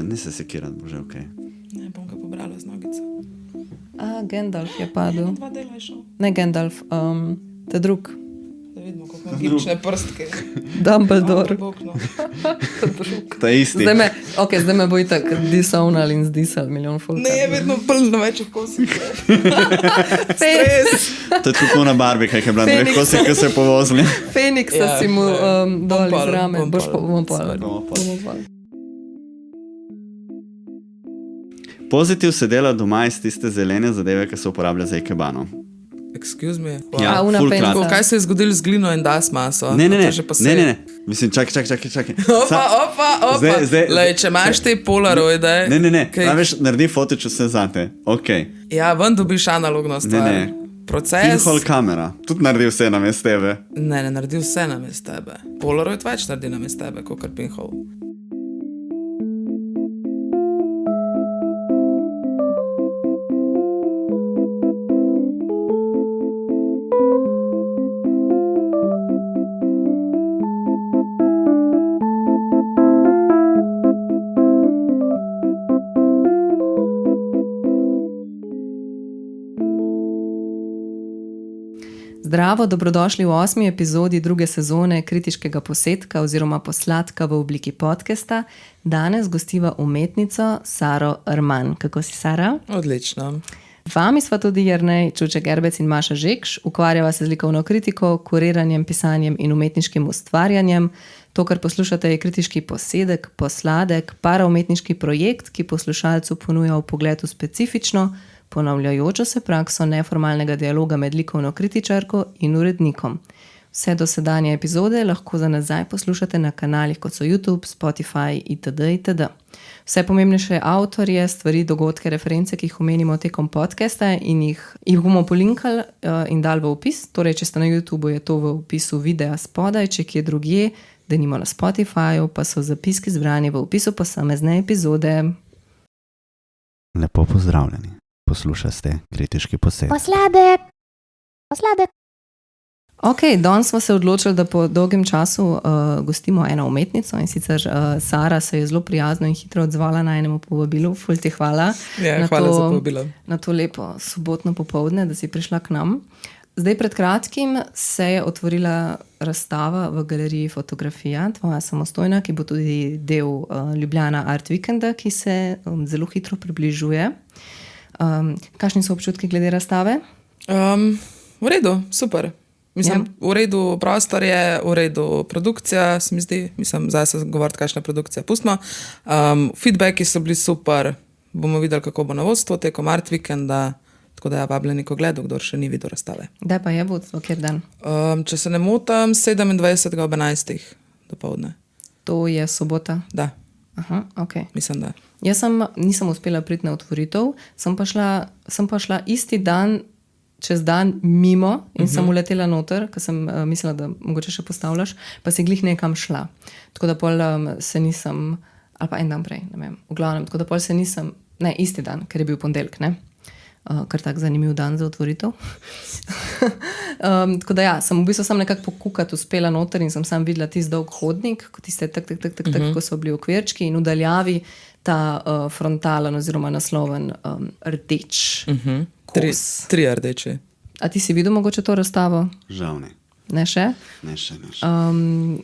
Ne se sekirat, bože, okej. Ne, bom ga pobrala z nogico. Gandalf je padel. 2 dela je šel. Ne Gandalf, ta drug. Da vidimo, kako gibčne prstke. Dumbledore. Ta isti. Zdaj me bo itak disownal in zdisal milijon folka. Ne, je vedno plno več kosih. Stres. To je tako na Barbie, kaj je bila, ne veš, ko se povozili. Feniksa si mu dol iz rame. Bom pol. Pozitiv se dela doma iz tiste zelene zadeve, ki se uporablja za ikebano. Excuse me. Ja, una ful penca. kratko. Kaj se je zgodilo z glino in das maso? Ne. Ne. Mislim, čakaj. Opa. Lej, če imaš te polaroide... Ne. Kaj veš, naredi fotič vse zate. Okay. Ja, ven dobiš analogno stvar. Ne. Proces... Pinhole kamera. Tudi naredi vse namest tebe. Ne naredi vse namest tebe. Polaroid več naredi namest tebe, kot pinhole. Zdravo, dobrodošli v 8. epizodi 2. sezone kritiškega posedka oziroma posladka v obliki podcasta. Danes gostiva umetnico Saro Erman. Kako si, Sara? Odlično. Vami sva tudi Jernej Čuček Erbec in Maša Žekš. Ukvarjava se z likovno kritiko, kuriranjem, pisanjem in umetniškim ustvarjanjem. To, kar poslušate, je kritiški posedek, posladek, paraumetniški projekt, ki poslušalcu ponuja vpogled v specifično, ponavljajočo se prakso neformalnega dialoga med likovno kritičarko in urednikom. Vse dosedanje epizode lahko za nazaj poslušate na kanalih, kot so YouTube, Spotify itd. Vse pomembnejše avtorje, stvari, dogodke, reference, ki jih omenimo tekom podcasta in jih bomo polinkali in dali v opis. Torej, če ste na YouTubeu, je to v opisu videa spodaj, če kje drugje, denimo na Spotifyju, pa so zapiski zbrani v opisu posamezne epizode. Lepo pozdravljeni. Poslušate kritiški posed. Posladek. Ok, danes smo se odločili, da po dolgem času gostimo eno umetnico in sicer Sara se je zelo prijazno in hitro odzvala na enemu povabilu. Ful ti hvala. Ja, hvala za povabilo. Na to lepo sobotno popoldne, da si prišla k nam. Zdaj pred kratkim se je otvorila razstava v galeriji Fotografija, tvoja samostojna, ki bo tudi del Ljubljana Art Weekenda, ki se zelo hitro približuje. Kakšni so občutki glede razstave? V redu, super. Mislim, v redu prostor je, v redu produkcija, se mi zdi. Mislim, zdaj se govoriti, kakšna produkcija. Pustimo. Feedbacki so bili super. Bomo videli, kako bo na vodstvo tekom Art Weekenda. Tako da je vabljeni k ogledu, kdor še ni videl razstave. Kdaj pa je vodstvo, kjer dan? Če se ne motam, 27. ob 11. dopoldne. To je sobota? Da. Aha, ok. Mislim, da. Jaz nisem uspela priti na otvoritev, sem pa šla isti dan, čez dan mimo in sem uletela noter, ker sem mislila, da mogoče še postavljaš, pa si glih nekam šla. Tako da pol se nisem, ali pa en dan prej, ne vem, v glavnem, tako da pol se nisem, ne, isti dan, ker je bil ponedeljek, ne? Kar tak zanimiv dan za otvoritev. Tako da ja, sem v bistvu sam nekako pokukati uspela noter in sem sam videla tisti dolg hodnik, tiste tak, ko so bili okvirčki in v daljavi ta frontalen oziroma nasloven rdeč kos. Tri rdeče. A ti si videl mogoče to razstavo? Žal ne. Ne še? Ne še.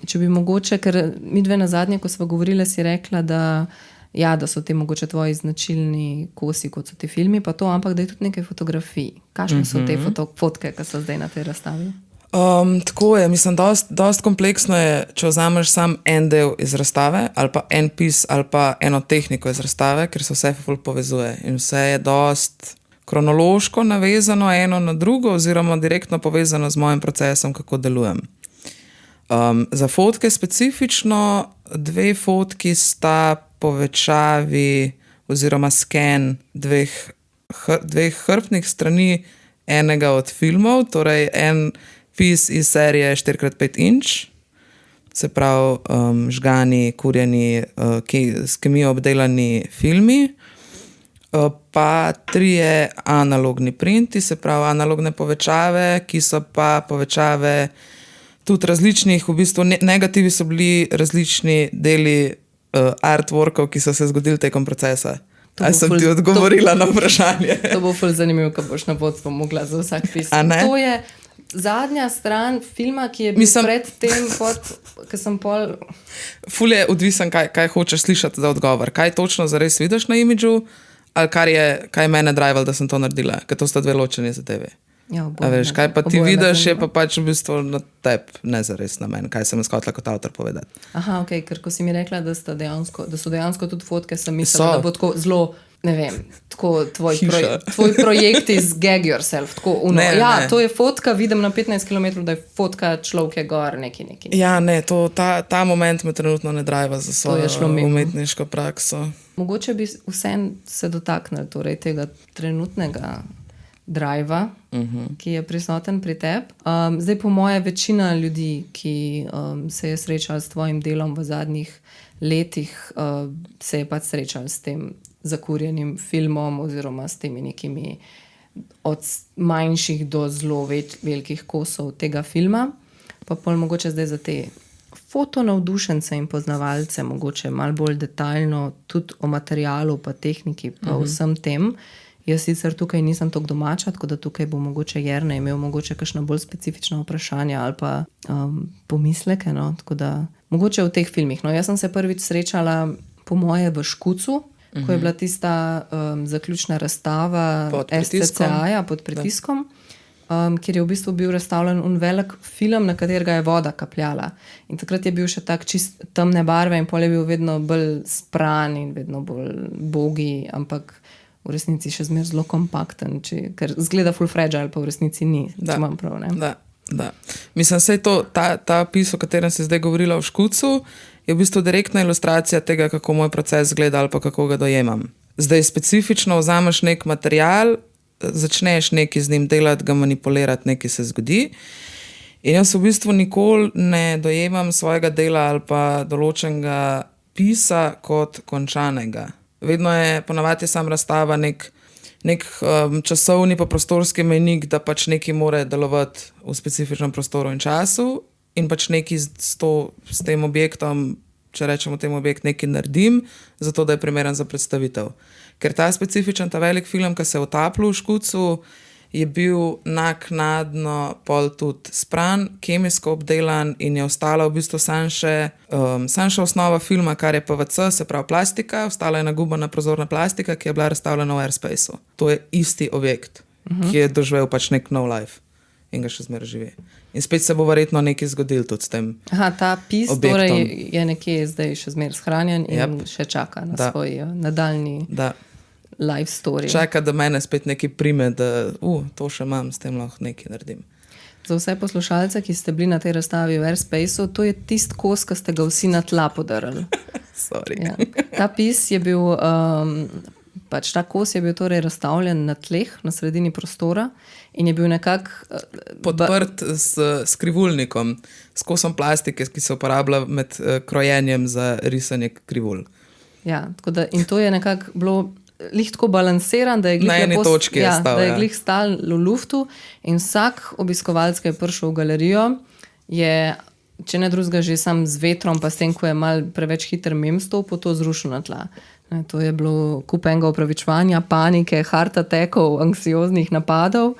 Če bi mogoče, ker mi dve na zadnje, ko sva govorila, si rekla, da so te mogoče tvoji značilni kosi, kot so ti filmi, pa to, ampak da je tudi nekaj fotografij. Kakšne so te fotke, ki so zdaj na tej razstavi? Tako je, mislim, dost kompleksno je, če vzameš sam en del iz razstave, ali pa en pis, ali pa eno tehniko iz razstave, ker se vse ful povezuje in vse je dost kronološko navezano eno na drugo oziroma direktno povezano z mojim procesom, kako delujem. Za fotke specifično 2 fotki sta povečavi oziroma sken dveh hrbtnih strani enega od filmov, torej en pis iz serije 4x5 inč, se pravi žgani, kurjeni, s kemijo obdelani filmi, pa 3 analogni printi, se pravi analogne povečave, ki so pa povečave tudi različnih, v bistvu negativi so bili različni deli artworkov, ki so se zgodili tekom procesa. To Ali bo sem ful- ti odgovorila na vprašanje? To bo ful zanimivo, ko boš na vodstvo mogla za vsak pis. A ne? To je zadnja stran filma, ki je bil pred tem, ko sem pol... Ful je odvisen, kaj hočeš slišati za odgovor. Kaj točno zares vidiš na imidžu, ali kaj je mene drival, da sem to naredila, ker to sta dve ločeni zadeve. Ja, A veš, kaj pa ti vidiš, je pa pač v bistvu na tebi, ne zares na meni, kaj sem skotla kot avtor povedati. Aha, ok, ker ko si mi rekla, da so dejansko tudi fotke, sem So. mislila, da bo tako zelo, ne vem, tako tvoj Hiša. projekt iz Gag Yourself. Tako uno. Ne, Ja, ne. to je fotka, vidim na 15 km, da je fotka človek je gor, neki. Ja, ne, ta moment me trenutno ne driva za To je svojo šlo mimo. umetniško prakso. Mogoče bi vseeno se dotaknili torej, tega trenutnega driva, ki je prisoten pri tebi. Zdaj, po moje, večina ljudi, ki se je srečala s tvojim delom v zadnjih letih, se je pač srečala s tem zakurjenim filmom oziroma s temi nekimi od manjših do zelo velikih kosov tega filma. Pa pol mogoče zdaj za te fotonavdušence in poznavalce, mogoče malo bolj detaljno, tudi o materialu, pa tehniki, pa vsem tem. Jaz sicer tukaj nisem tako domača, tako da tukaj bo mogoče Jernej imel mogoče kakšna bolj specifična vprašanja ali pa pomisleke. No? Tako da mogoče v teh filmih. No, jaz sem se prvič srečala po moje v Škucu, ko je bila tista zaključna razstava Pod pritiskom. SCCA-ja pod pritiskom. Kjer je v bistvu bil razstavljen un velik film, na katerega je voda kapljala. In takrat je bil še tak čist temne barve in pol je bil vedno bolj spran in vedno bolj bogi, ampak v resnici še zmeraj zelo kompakten, ker zgleda full fragile, pa v resnici ni, če imam prav. Ne? Da. Mislim, sej to, ta opis, o katerem si zdaj govorila v Škucu, je v bistvu direktna ilustracija tega, kako moj proces zgleda ali pa kako ga dojemam. Zdaj specifično vzameš nek material, začneš nekaj z njim delati, ga manipulirati, nekaj se zgodi. In jaz v bistvu nikoli ne dojemam svojega dela ali pa določenega pisa kot končanega. Vedno je ponavadi sam razstava nek časovni pa prostorski mejnik, da pač nekaj mora delovati v specifičnem prostoru in času in pač nekaj s tem objektom, če rečemo temu objekt, nekaj naredim, zato da je primeren za predstavitev. Ker ta specifičen, ta velik film, ki se je utapljal v Škucu, je bil naknadno pol tudi spran, kemijsko obdelan in je ostala v bistvu sam še osnova filma, kar je PVC, se pravi plastika, ostala je nagubana prozorna plastika, ki je bila razstavljena v Airspaceu. To je isti objekt, ki je doživel pač nek nov life in ga še zmeraj živi. In spet se bo verjetno nekaj zgodilo tudi s tem. Aha, ta pis objektom. torej je nekje zdaj še zmeraj shranjen in še čaka na svoj nadaljni life story. Čaka, da mene spet nekaj prime, da to še imam, s tem lahko nekaj naredim. Za vse poslušalce, ki ste bili na tej razstavi v Airspaceu, to je tisti kos, ki ste ga vsi na tla podarili. Ja. Ta pis je bil, pač ta kos je bil torej razstavljen na tleh, na sredini prostora in je bil nekako podprt s krivulnikom, s kosom plastike, ki se uporablja med krojenjem za risanje krivul. Ja, tako da, in to je nekako bilo glih tako balansiran, da je glih na eni točki je stal, da je glih stal v luftu in vsak obiskovalec, ki je prišel v galerijo, je, če ne drugega, že sam z vetrom, pa s tem, ko je mal preveč hiter mem stopil, to zrušil na tla. To je bilo kup enega opravičevanja, panike, heart attackov, anksioznih napadov,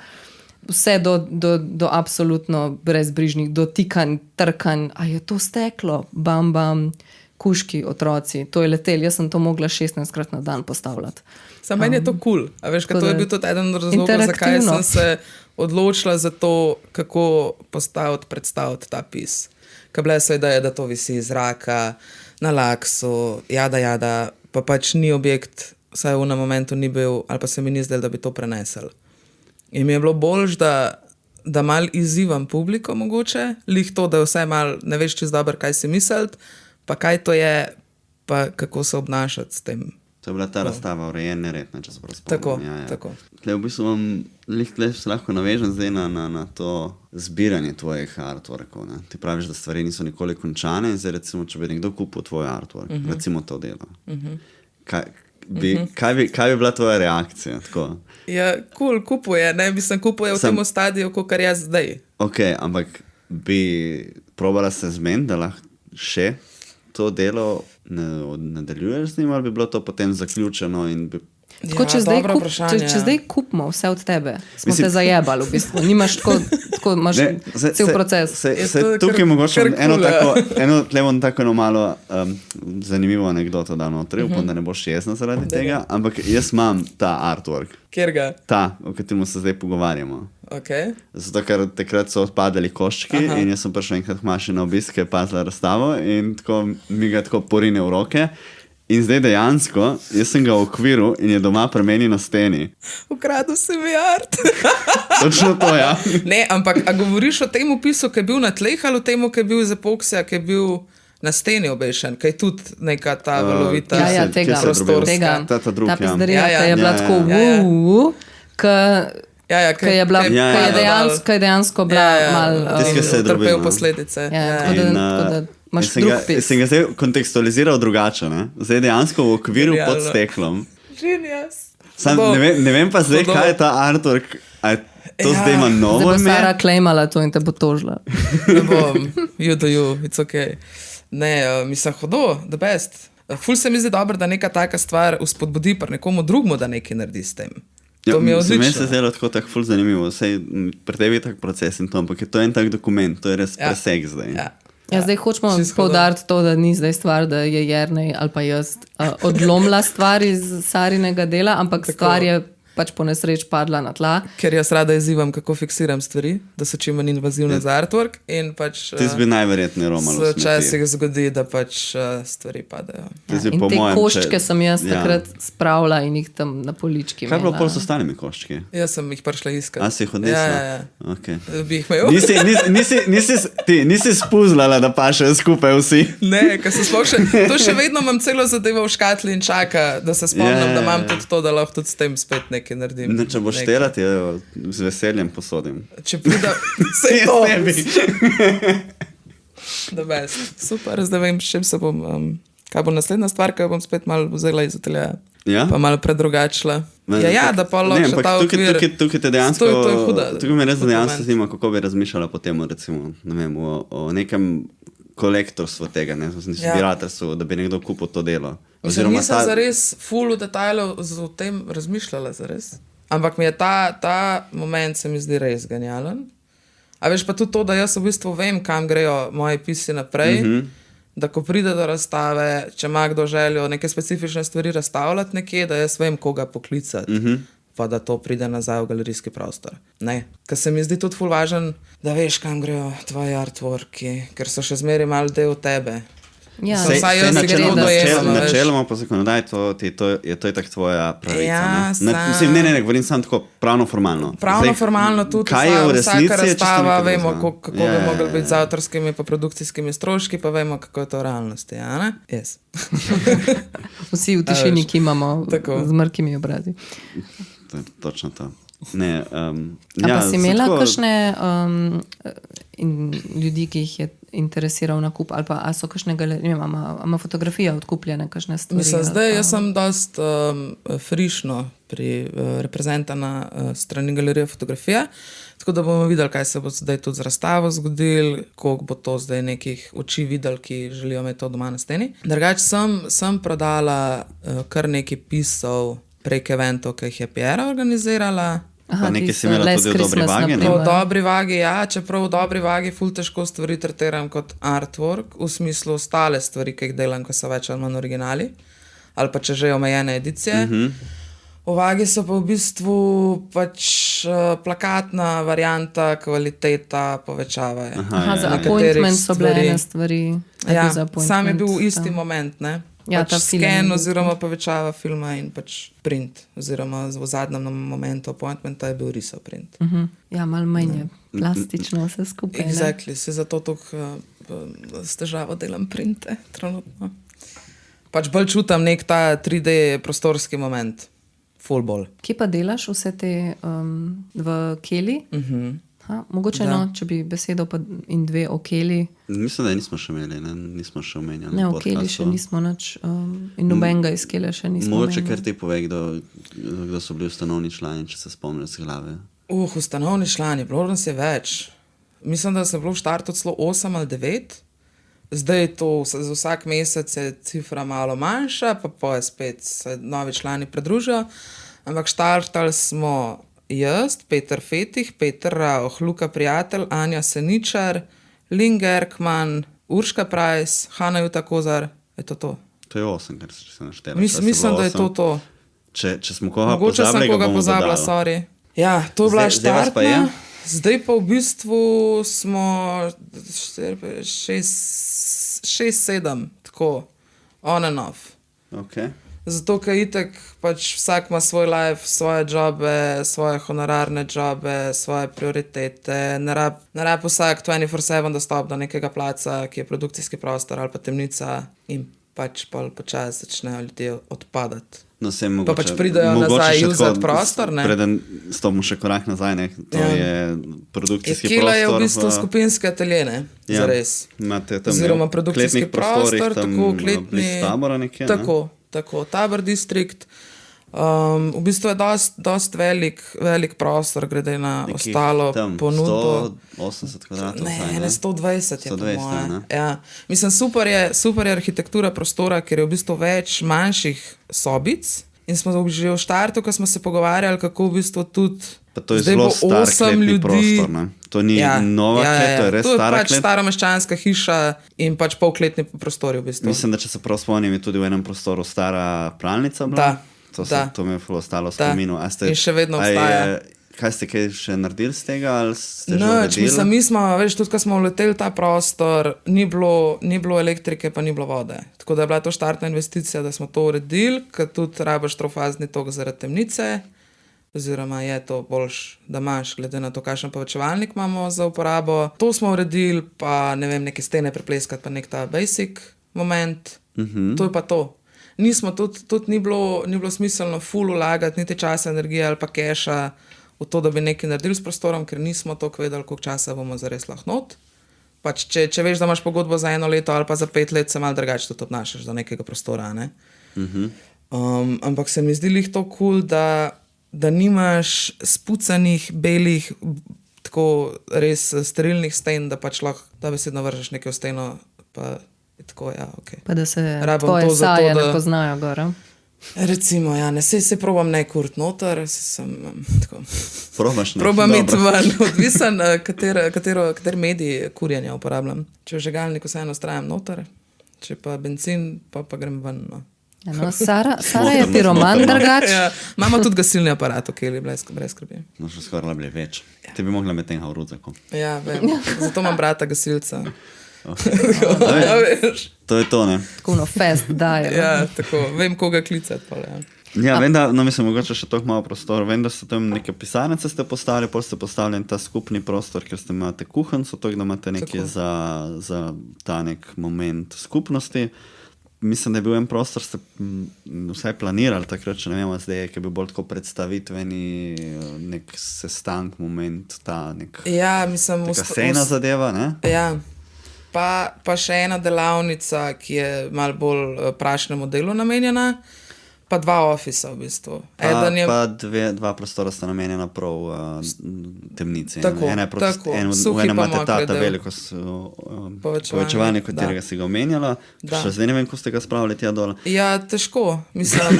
vse do absolutno brezbrižnih dotikanj, trkanj, a je to steklo, bam, bam, kuški, otroci, to je letel, jaz sem to mogla 16krat na dan postavljati. Sam meni je to cool, a veš, to je bil tudi eden od razlogov, zakaj sem se odločila za to, kako predstaviti ta pis. Ker bila je sve ideja, da to visi iz zraka, na laksu, jada, pa pač ni objekt, vsaj v na momentu ni bil, ali pa se mi ni zdel, da bi to prenesel. In mi je bilo boljš, da mal izzivam publiko mogoče, lih to, da vse mal ne veš čez dobro, kaj si misliti, pa kaj to je, pa kako se obnašati s tem. To je bila ta razstava urejene redne, če se prav spomnim. Tako. Tle v bistvu se lahko navežem zdaj na to zbiranje tvojih artworkov. Ne? Ti praviš, da stvari niso nikoli končane in zdaj recimo, če bi nekdo kupil tvoj artwork, recimo to delo. Kaj bi bila tvoja reakcija? Tako? Ja, cool, kupuje, ne? Mislim, kupuje v tem stadiju, kakor jaz zdaj. Ok, ampak bi probala se zmeniti, da lahko še to delo nadaljuješ z njim, ali bi bilo to potem zaključeno in bi... Tako, če zdaj kupimo vse od tebe, smo te zajebali v bistvu. Nimaš tako imaš cel proces. Tukaj je mogoče tle bom tako malo zanimivo anekdoto dal notri, upam, da ne boš jezna zaradi tega, ampak jaz imam ta artwork. Kjer ga? Ta, o katerem se zdaj pogovarjamo. Okay. Zato, ker takrat so odpadali koščki in jaz sem prišel enkrat k Maši na obisk, ki je pazila razstavo in tako mi ga tako porine v roke. In zdaj dejansko, jaz sem ga v okviru in je doma pri meni na steni. Ukradel si mi art. Točno to, ja. Ne, ampak a govoriš o tem opisu, ki je bil na tleh, ali o tem, ki je bil iz epoksija, ki je bil na steni obešen, ki je tudi neka ta valovita prostorska. Ta drug, ta pizdarija, ki je bila tako ki je dejansko bila malo trpel posledice. Sem ga zdaj kontekstualiziral drugače, ne? Zdaj dejansko v okviru pod steklom. Genius. Ne vem pa zdaj, kaj je ta artwork. To zdaj ima novo ime? Zdaj bo Sara klejmala to in te bo tožila. Ne bom, you do you, it's okay. Ne, mislim, hodo, the best. Ful se mi zdi dobro, da neka taka stvar uspodbudi pri nekomu drugmu, da nekaj naredi s tem. To mi je odlično. Meni se zdelo tako ful zanimivo. Pri tebi je tak proces in to, ampak to je en tak dokument, to je res preseg zdaj. Ja, zdaj hočemo poudariti to, da ni zdaj stvar, da je Jernej ali pa jaz odlomila stvar iz Sarinega dela, ampak stvar je pač po nesreč padla na tla. Ker jaz rada izzivam, kako fiksiram stvari, da so čim manj invazivne za artwork in pač... Ti bi najverjetneje romalo smeti. Včasih zgodi, da pač stvari padajo. In te koščke sem jaz takrat spravila in jih tam na polički imela. Kaj je bilo pol s ostalimi koščki? Jaz sem jih prišla iskat. A si jih odnesla? Ja. Okay. Bi jih imel. Nisi spuzlala, da pašejo skupaj vsi? Ne, ker se sploh še... To še vedno imam celo zadevo v škatli in čaka, da se spomnim, da imam tudi to, da lahko tudi s tem spet nekaj naredim. Ne, če boš telati, z veseljem posodim. Če prida, se to. The best. Super, zdaj vem, s čim se bom, kaj bo naslednja stvar, kaj bom spet malo vzela iz ateljeja. Ja? Pa malo predrugačila. Da pa lahko še ta okvir. Tukaj te dejansko, to je huda. Tukaj me res dejansko zanima, kako bi razmišljala potem, recimo, ne vem, o nekem kolektorstvu tega, ne, zbirateljstvu, da bi nekdo kupil to delo. Nisem zares full v detajlu o tem razmišljala zares. Ampak mi je ta moment se mi zdi res genialen. A veš pa tudi to, da jaz v bistvu vem, kam grejo moji pisi naprej, da ko pride do razstave, če ima kdo željo neke specifične stvari razstavljati nekje, da jaz vem, koga poklicati, pa da to pride nazaj v galerijski prostor. Ne, ker se mi zdi tudi ful važen, da veš, kam grejo tvoji artworki, ker so še zmeraj malo del tebe. Ja, načeloma po zakonodaji je to tak tvoja pravica. Ne, govorim samo tako pravno formalno. Pravno formalno tudi vsaka razstava, vemo, kako bi mogli biti z avtorskimi pa produkcijskimi stroški, pa vemo, kako je to v realnosti. Yes. Vsi v tišini, ki imamo z mrkimi obrazi. Točno to. Ne, pa si imela kakšne ljudi, ki jih je interesiral nakup, ali pa so kakšne galerije, ima fotografija odkupljene, kakšne stvari? Mislim, zdaj jaz sem dost frišno reprezentana strani galerije fotografije, tako da bomo videli, kaj se bo zdaj tudi z razstavo zgodil, koliko bo to zdaj nekih oči videli, ki želijo imeti to doma na steni. Drugače sem prodala kar nekaj pisov prek eventov, ki jih je Piera organizirala. Pa nekaj si imela tudi v Dobri vagi? V Dobri vagi, ja, čeprav v Dobri vagi ful težko stvari tretiram kot artwork, v smislu ostale stvari, ki jih delam, ko so več ali manj originali, ali pa če že omejene edicije. V vagi so pa v bistvu pač plakatna varianta, kvaliteta povečava. Za appointment so bile ene stvari. Ja, sam je bil isti moment, ne? Ja, pač scan oziroma povečava filma in pač print, oziroma v zadnjem momentu appointmenta je bil risal print. Ja, malo manj plastično vse skupaj. Exactly, se zato tako s težavo delam printe trenutno. Pač bolj čutam nek ta 3D prostorski moment, full bolj. Kje pa delaš vse te v Keli? Mogoče če bi besedo pa in dve o Keli. Mislim, da nismo še imeli, nismo še omenjali. Ne, o Keli še nismo nič in nobenega iz Kele še nismo omenjali. Mogoče kar ti povej, kdo so bili ustanovni člani, če se spomniš z glave. Ustanovni člani, bilo nas je več. Mislim, da se je bilo v štartu celo 8 ali 9, Zdaj to za vsak mesec je cifra malo manjša, pa je spet se novi člani pridružijo. Ampak štartali smo jaz, Peter Fetih, Peter Rauch, Luka Prijatelj, Anja Seničar, Lin Gerkman, Urška Prajs, Hanna Juta Kozar. Je to? To je 8, ker se naštela. Mislim, da je to. Če smo koga mogoče pozabili, sem koga pozabila, sorry. Ja, to je bila štartna. Zdaj pa v bistvu smo 6-7, tako, on and off. Okay. Zato, ker itak pač vsak ima svoj life, svoje džobe, svoje honorarne džobe, svoje prioritete. Ne rab vsak 24/7 dostop do nekega placa, ki je produkcijski prostor ali pa temnica in pač počasi začnejo ljudje odpadati. No, pa pač pridajo nazaj usati prostor, ne? Preden stopimo še korak nazaj, ne? To je produkcijski prostor. Kela je v bistvu skupinske atelje, ne? Zares. Imate tam oziroma produkcijski prostor, tako kletni. Tabora nekje, Tako, Tabor distrikt. V bistvu je dost velik prostor, glede na ostalo ponudbo. 180 kvadratov. Ne, 120 je 120, po moje. ne? Ja. Mislim, super je arhitektura prostora, ker je v bistvu več manjših sobic. In smo že v štartu, ko smo se pogovarjali, kako v bistvu tudi pa to je zelo star kletni prostor, ne? To ni nova klet, to je res stara klet. To je pač staromeščanska hiša in pač polkletni prostori v bistvu. Mislim, da če se prav spomnim, je tudi v enem prostoru stara pralnica bila. To mi je ostalo v spominu. In še vedno obstaja. Kaj ste kaj še naredili z tega? Ali ste mi smo, tudi ko smo vleteli v ta prostor, ni bilo elektrike, pa ni bilo vode. Tako da je bila to štartna investicija, da smo to uredili, ker tudi rabiš trofazni tok zaradi temnice, oziroma je to boljš, da imaš, glede na to, kakšen povečevalnik imamo za uporabo. To smo uredili, pa ne vem, neke stene prepleskati, pa nek ta basic moment. To je pa to. Nismo tudi ni bilo smiselno ful vlagati niti časa, energije ali pa keša v to, da bi nekaj naredili s prostorom, ker nismo toliko vedeli, koliko časa bomo zares lahko not. Pač, če veš, da imaš pogodbo za 1 leto ali pa za 5 let, se malo drugače tudi obnašaš do nekega prostora, ne? Ampak se mi zdi lih to cool, da nimaš spucanih, belih, tako res sterilnih sten, da pač lahko da besedno vržeš nekaj v steno, pa je tako, ja, okej. Pa da se tvoje saje ne poznajo gora. Recimo, ja, ne, se probam ne kurt noter, tako. Probaš ne? Probam iti ven, odvisen, kater medij kurjenja uporabljam. Če v žegalniku se eno strajam noter, če pa benzin, pa grem ven, no. No, Sara je piroman drugač. Ja, imamo tudi gasilni aparat, okej, brez skrbi. No, še skoraj bili več. Ti bi mogla med tega v rudzako. Ja, vem, zato imam brata gasilca. To je to, ne? Tako no fest daje. Ja, tako, vem, koga klicati. Ja, vem, da, no mislim, mogoče še toliko malo prostor. Vem, da ste tam neke pisarnice ste postavili, pol ste postavili ta skupni prostor, ker ste imate kuhanco, da imate nekaj za ta nek moment skupnosti. Mislim, da je bil en prostor, ste vsaj planirali takrat, če ne vemo zdaj, ki je bil bolj tako predstavitveni, nek sestank, moment, ta nek taka scena zadeva, ne? Ja, pa še ena delavnica, ki je malo bolj prašnemu delu namenjena, pa 2 ofisa v bistvu. Pa 2 prostora sta namenjena prav temnici. Tako, v enem imate ta veliko povečevanje, katerega si ga omenjala. Še zdaj ne vem, ko ste ga spravili tja dole. Ja, težko. Mislim,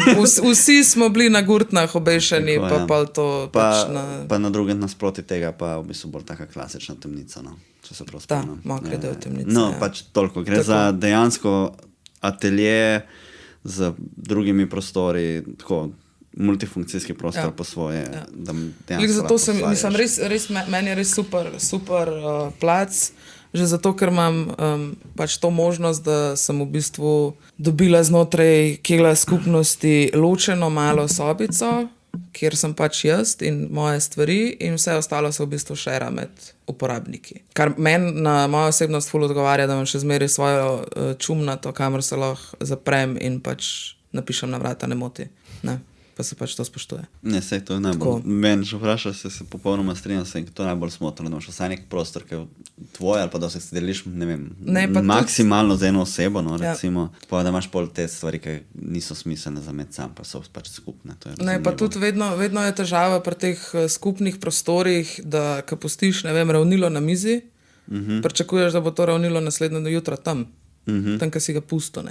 vsi smo bili na gurtnah obešeni, pa to pač na... Pa na drugem nasproti tega pa v bistvu bolj taka klasična temnica, no, če se prav spomnim. Mokri del temnice. No, pač toliko. Gre za dejansko atelje z drugimi prostori, tako multifunkcijski prostor po svoje. Zato mislim, meni je res super plac, že zato, ker imam pač to možnost, da sem v bistvu dobila znotraj Kela skupnosti ločeno malo sobico, kjer sem pač jaz in moje stvari in vse ostalo se v bistvu šera med uporabniki. Kar meni na mojo osebnost ful odgovarja, da imam še zmeraj svojo čumnato, kamor se lahko zaprem in pač napišem na vrata, ne moti. Ne, pa se pač to spoštuje. Ne, sej to je najbolj. Meni, če vprašaš, se popolnoma strinjam se in to je najbolj smotrno, da imaš vsaj nek prostor, ki je tvoj ali pa da se deliš, ne vem, maksimalno z eno osebo, no, recimo, pa da imaš pol te stvari, ki niso smiselne za med sam, pa so pač skupne. Ne, pa tudi vedno je težava pri teh skupnih prostorih, da ko pustiš, ne vem, ravnilo na mizi, pričakuješ, da bo to ravnilo naslednjo jutro tam, tam, ki si ga pusto.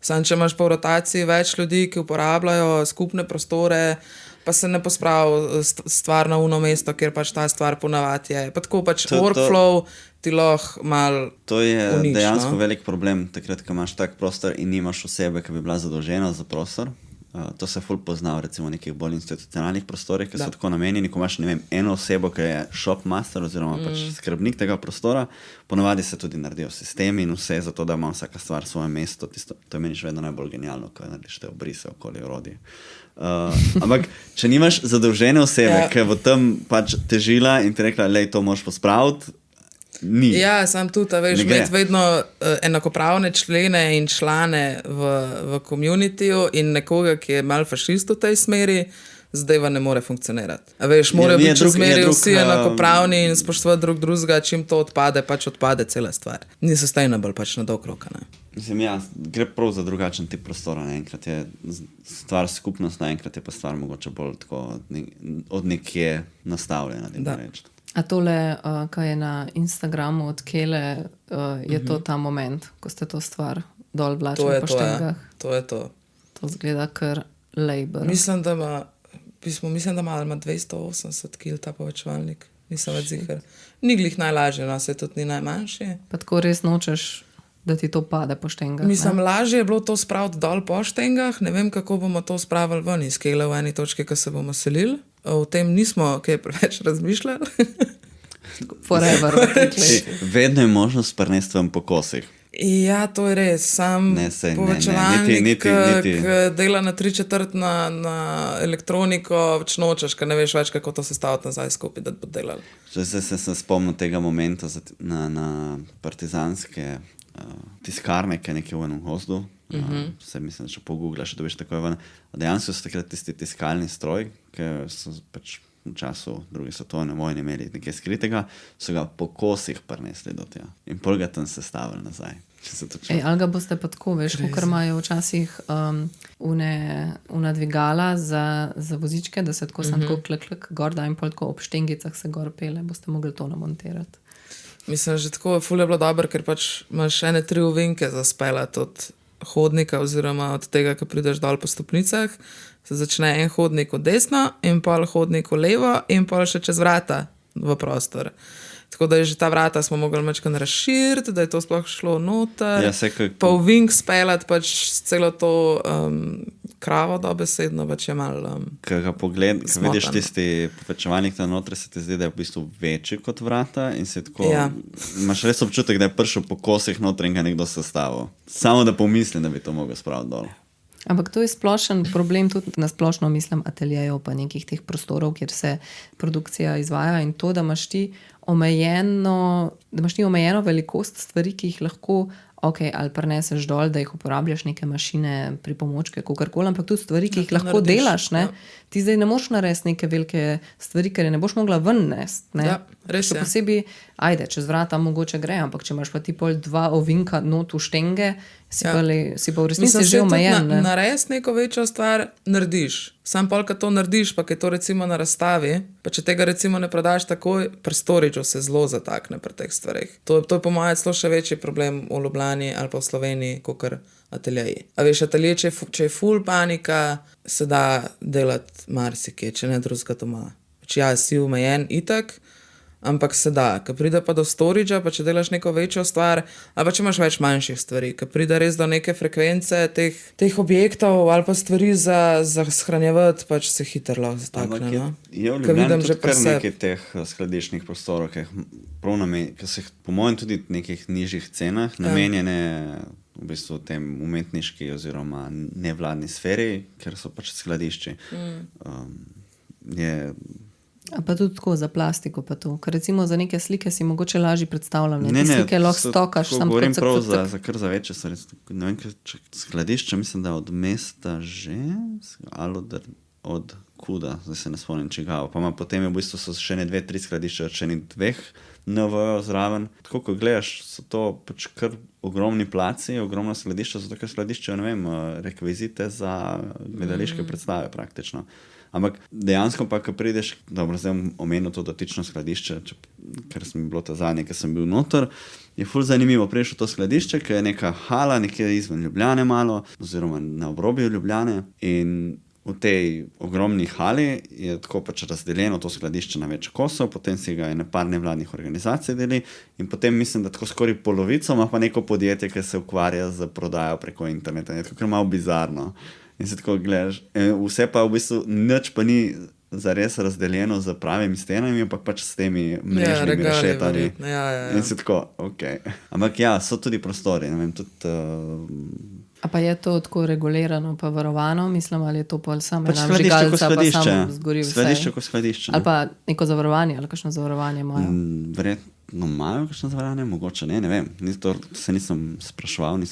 Sam, če imaš pa v rotaciji več ljudi, ki uporabljajo skupne prostore, pa se ne pospravi stvar na uno mesto, kjer pač ta stvar ponavadi je. Pa tako pač workflow ti lahko mal To je unič, dejansko velik problem, takrat, ko imaš tak prostor in nimaš osebe, ki bi bila zadolžena za prostor. To se ful pozna v recimo nekih bolj institucionalnih prostorih, ki so tako namenjeni, ko imaš, ne vem, eno osebo, ki je shopmaster oziroma pač skrbnik tega prostora, ponavadi se tudi naredijo sistemi in vse zato, da ima vsaka stvar svoje mesto. To je meni še vedno najbolj genialno, ko narediš te obrise okoli orodij. Ampak, če nimaš zadolžene osebe, ki bo tam pač težila in ti rekla, lej, to moraš pospraviti, ni. Ja, sam tudi, veš, imeti vedno enakopravne člene in člane v komunitiju in nekoga, ki je mal fašist v tej smeri, zdaj ne more funkcionirati. A veš, morajo biti čez meri vsi enakopravni in spoštovati drug drugega, čim to odpade, pač odpade cela stvar. Ni sustainable pač na dolg rok, ne. Mislim, ja, gre prav za drugačen tip prostora. Enkrat je stvar skupnost, enkrat je pa stvar mogoče bolj tako od nekje nastavljena, da reči. A tole, kaj je na Instagramu od Kele, je to ta moment, ko ste to stvar dol vlačili po štengah? To je to. To zgleda kar labor. Mislim, da ima 280 kg ta povečevalnik. Nisem več ziher. Ni glih najlažje, no, se tudi ni najmanjši. Pa tako res nočeš, da ti to pade po štengah? Mislim, lažje je bilo to spraviti dol po štengah. Ne vem, kako bomo to spravili ven iz Kele v eni točki, ko se bomo selili. O tem nismo kaj preveč razmišljali. Forever. Vedno je možnost prinesti vam po kosih. Ja, to je res. Sam povečevalnik, ki dela na 3/4 na elektroniko, več nočeš, ker ne veš več, kako to sestaviti nazaj skupaj, da bo delal. Zdaj se spomnim tega momenta na partizanske tiskarne, ki je nekje v enem gozdu. Vse mislim, če pogooglaš, da veš tako je ven. Dejansko so takrat tisti tiskalni stroj, ki so pač v času druge svetovne vojne imeli nekaj skritega, so ga po kosih prinesli do tega. In pol ga tam sestavili nazaj. Ali ga boste pa tako, veš, kakor imajo včasih una dvigala za vozičke, da se tako sam tako klek gor da in pol tako ob štengicah se gor pele, boste mogli to namontirati. Mislim, že tako ful je bilo dobro, ker pač imaš 3 ovinke za speljati od hodnika oziroma od tega, ko prideš dol po stopnicah, se začne en hodnik v desno in pol hodnik v levo in pol še čez vrata v prostor. Tako da je že ta vrata smo mogli malo razširiti, da je to sploh šlo noter. Ja, pa v vink speljati pač celo to kravo dobesedno, pač je malo Ko vidiš tisti povečevalnik tam notri, se ti zdi, da je v bistvu večji kot vrata in se tako, imaš res občutek, da je prišel po kosih notri in ga nekdo sestavil. Samo da pomislim, da bi to mogel spraviti dol. Ampak to je splošen problem, tudi na splošno mislim ateljejev pa nekih teh prostorov, kjer se produkcija izvaja in to, da imaš ti omejeno velikost stvari, ki jih lahko ali prineseš dol, da jih uporabljaš neke mašine, pripomočke, kakorkoli, ampak tudi stvari, ki jih lahko delaš. Ti zdaj ne moreš narediti neke velike stvari, ker je ne boš mogla ven nesti. Ja, res je. Še posebej, čez vrata mogoče gre, ampak če imaš pa ti pol 2 ovinka not v štenge, si pa v resnici že omejen. Narediti neko večjo stvar narediš. Sam pol, ko to narediš, pa je to recimo na razstavi, pa če tega recimo ne prodaš takoj, pri storageu se zelo zatakne pri teh stvareh. To je po mojem celo še večji problem v Ljubljani ali pa v Sloveniji, kakor ateljeji. A veš, atelje, če je ful panika, se da delati marsikaj, če ne drugega doma. Ja, si omejen itak, ampak se da. Ko pride pa do storagea, pa če delaš neko večjo stvar, ali pa če imaš več manjših stvari, ko pride res do neke frekvence teh objektov ali pa stvari za shranjevati, pač se hitro lahko zatakne. Je v Ljubljani tudi kar nekaj teh skladiščnih prostorov, ki so po mojem tudi v nekih nižjih cenah namenjene v bistvu tem umetniški oziroma nevladni sferi, ker so pač skladišči. A pa tudi tako za plastiko pa to, ker recimo za neke slike si mogoče lažje predstavljam, te slike lahko stokaš. Govorim prav za večje stvari. Ne vem, skladišče mislim, da od mesta že, ali od Kuda, zdaj se ne spomnim čigava. Pa potem v bistvu so še 2-3 skladišče, še 2 NVO zraven. Tako, ko gledaš, so to pač kar ogromni placi, ogromno skladišča, zato ker skladišče, ne vem, rekvizite za gledališke predstave praktično. Ampak dejansko pa, ko prideš, dobro, zdaj bom omenil to dotično skladišče, ker sem bilo ta zadnje, ker sem bil noter, je ful zanimivo prišel to skladišče, ker je neka hala, nekje izven Ljubljane malo, oziroma na obrobju Ljubljane in v tej ogromni hali je tako pač razdeljeno to skladišče na več kosov, potem si ga je par nevladnih organizacij deli in potem mislim, da tako skoraj polovico ima pa neko podjetje, ki se ukvarja z prodajo preko interneta. Je tako malo bizarno. In se tako gledaš, vse pa v bistvu nič pa ni zares razdeljeno z pravimi stenami, ampak pač s temi mrežnimi rešetami. In se tako, ok. Ampak ja, so tudi prostori, ne vem, tudi... A pa je to tako regulirano pa varovano, mislim, ali je to pol samo pač ena skladišče žigalca, ko pa samo zgori vse? Skladišče ko skladišče. Ali pa neko zavarovanje, ali kakšno zavarovanje imajo? Verjetno imajo kakšno zavarovanje, mogoče ne vem. Se nisem spraševal,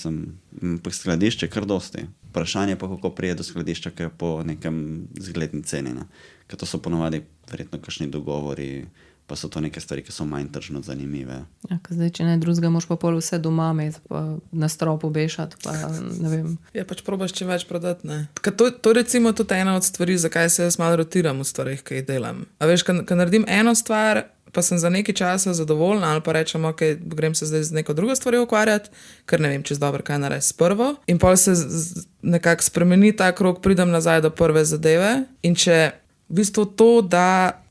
pa skladišče kar dosti. Vprašanje pa, kako prije do skladišča, ki je po nekem zgledni ceni. Ne? Ker to so ponovadi verjetno kakšni dogovori, pa so to neke stvari, ki so manj tržno zanimive. Ja, zdaj, če ne drugega, moraš pa pol vse doma imeti, pa na strop obešati, pa ne vem. Ja, pač probaš čim več prodati, ne. To recimo tudi ena od stvari, zakaj se jaz malo rotiram v stvarih, ki jih delam. A veš, ko naredim eno stvar, pa sem za nekaj časa zadovoljna, ali pa rečem, ok, grem se zdaj z neko drugo stvarjo ukvarjati, ker ne vem, čez dobro, kaj narediti s prvo. In pol se nekako spremeni ta krog, pridem nazaj do prve zadeve. In če v bistvu to,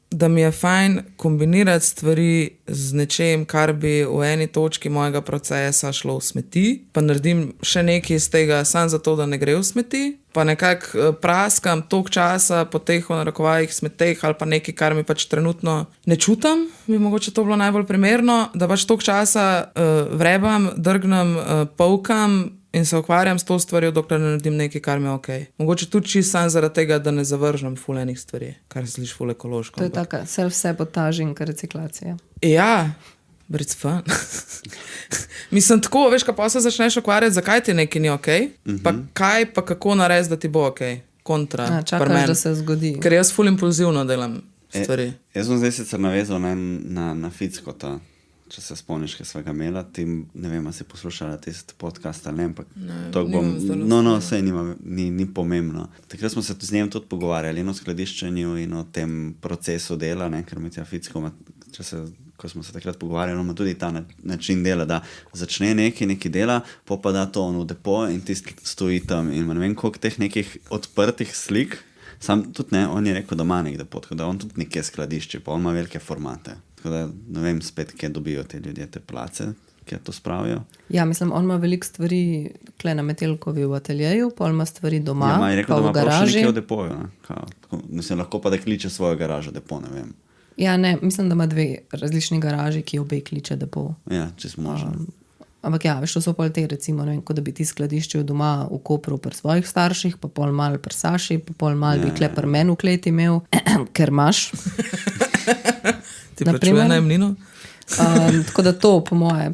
da mi je fajn kombinirati stvari z nečem, kar bi v eni točki mojega procesa šlo v smeti, pa naredim še nekaj iz tega samo zato, da ne gre v smeti, pa nekako praskam toliko časa po teh narekovajih smeteh ali pa nekaj, kar mi pač trenutno ne čutam, bi mogoče to bilo najbolj primerno, da pač toliko časa vrebam, drgnem, polkam in se ukvarjam s to stvarjo, dokler ne naredim nekaj, kar mi je ok. Mogoče tudi čisto samo zaradi tega, da ne zavržem ful enih stvari, kar se sliši ful ekološko. To je taka self-sabotažing reciklacija. Ja, but it's fun. Mislim, tako, veš, ko pa se začneš ukvarjati, zakaj ti nekaj ni ok, pa kaj pa kako narediti, da ti bo ok. Kontra. Čakaš, da se zgodi. Ker jaz ful impulzivno delam stvari. Jaz sem zdaj sicer navezal na Fickota. Če se spomniš, kaj sva ga imela, ti, ne vem, a si poslušala tisti podcast ali ne, ampak sej ni pomembno. Takrat smo se z njim tudi pogovarjali o skladiščenju in o tem procesu dela, ne, ker mi tja Ficko, ko smo se takrat pogovarjali, ima tudi ta način dela, da začne nekaj dela, pa da to v depo in tisti stoji tam in ne vem, koliko teh nekih odprtih slik, sam tudi ne, on je rekel, da ima nek depo, tako da on tudi nekje skladišče, pa on ima velike formate. Tako da ne vem spet, kje dobijo te ljudje te place, kje to spravijo. Ja, mislim, on ima veliko stvari tukaj na Metelkovi v ateljeju, pol ima stvari doma, ja, rekel, pa v garaži. Nekaj v depoju, mislim, lahko pa da kliče svojo garažo depo, ne vem. Ja, ne, mislim, da ima 2 različni garaži, ki obe kliče depo. Ja, čisto možno. Ampak ja, veš, to so pol te, recimo, ne vem, kot da bi ti skladiščil doma v Kopru pri svojih starših, pa pol malo pri Saši, pa pol malo bi kle pri meni v kleti imel, ker imaš. Ti plačuje najemnino? Tako da to, po moje.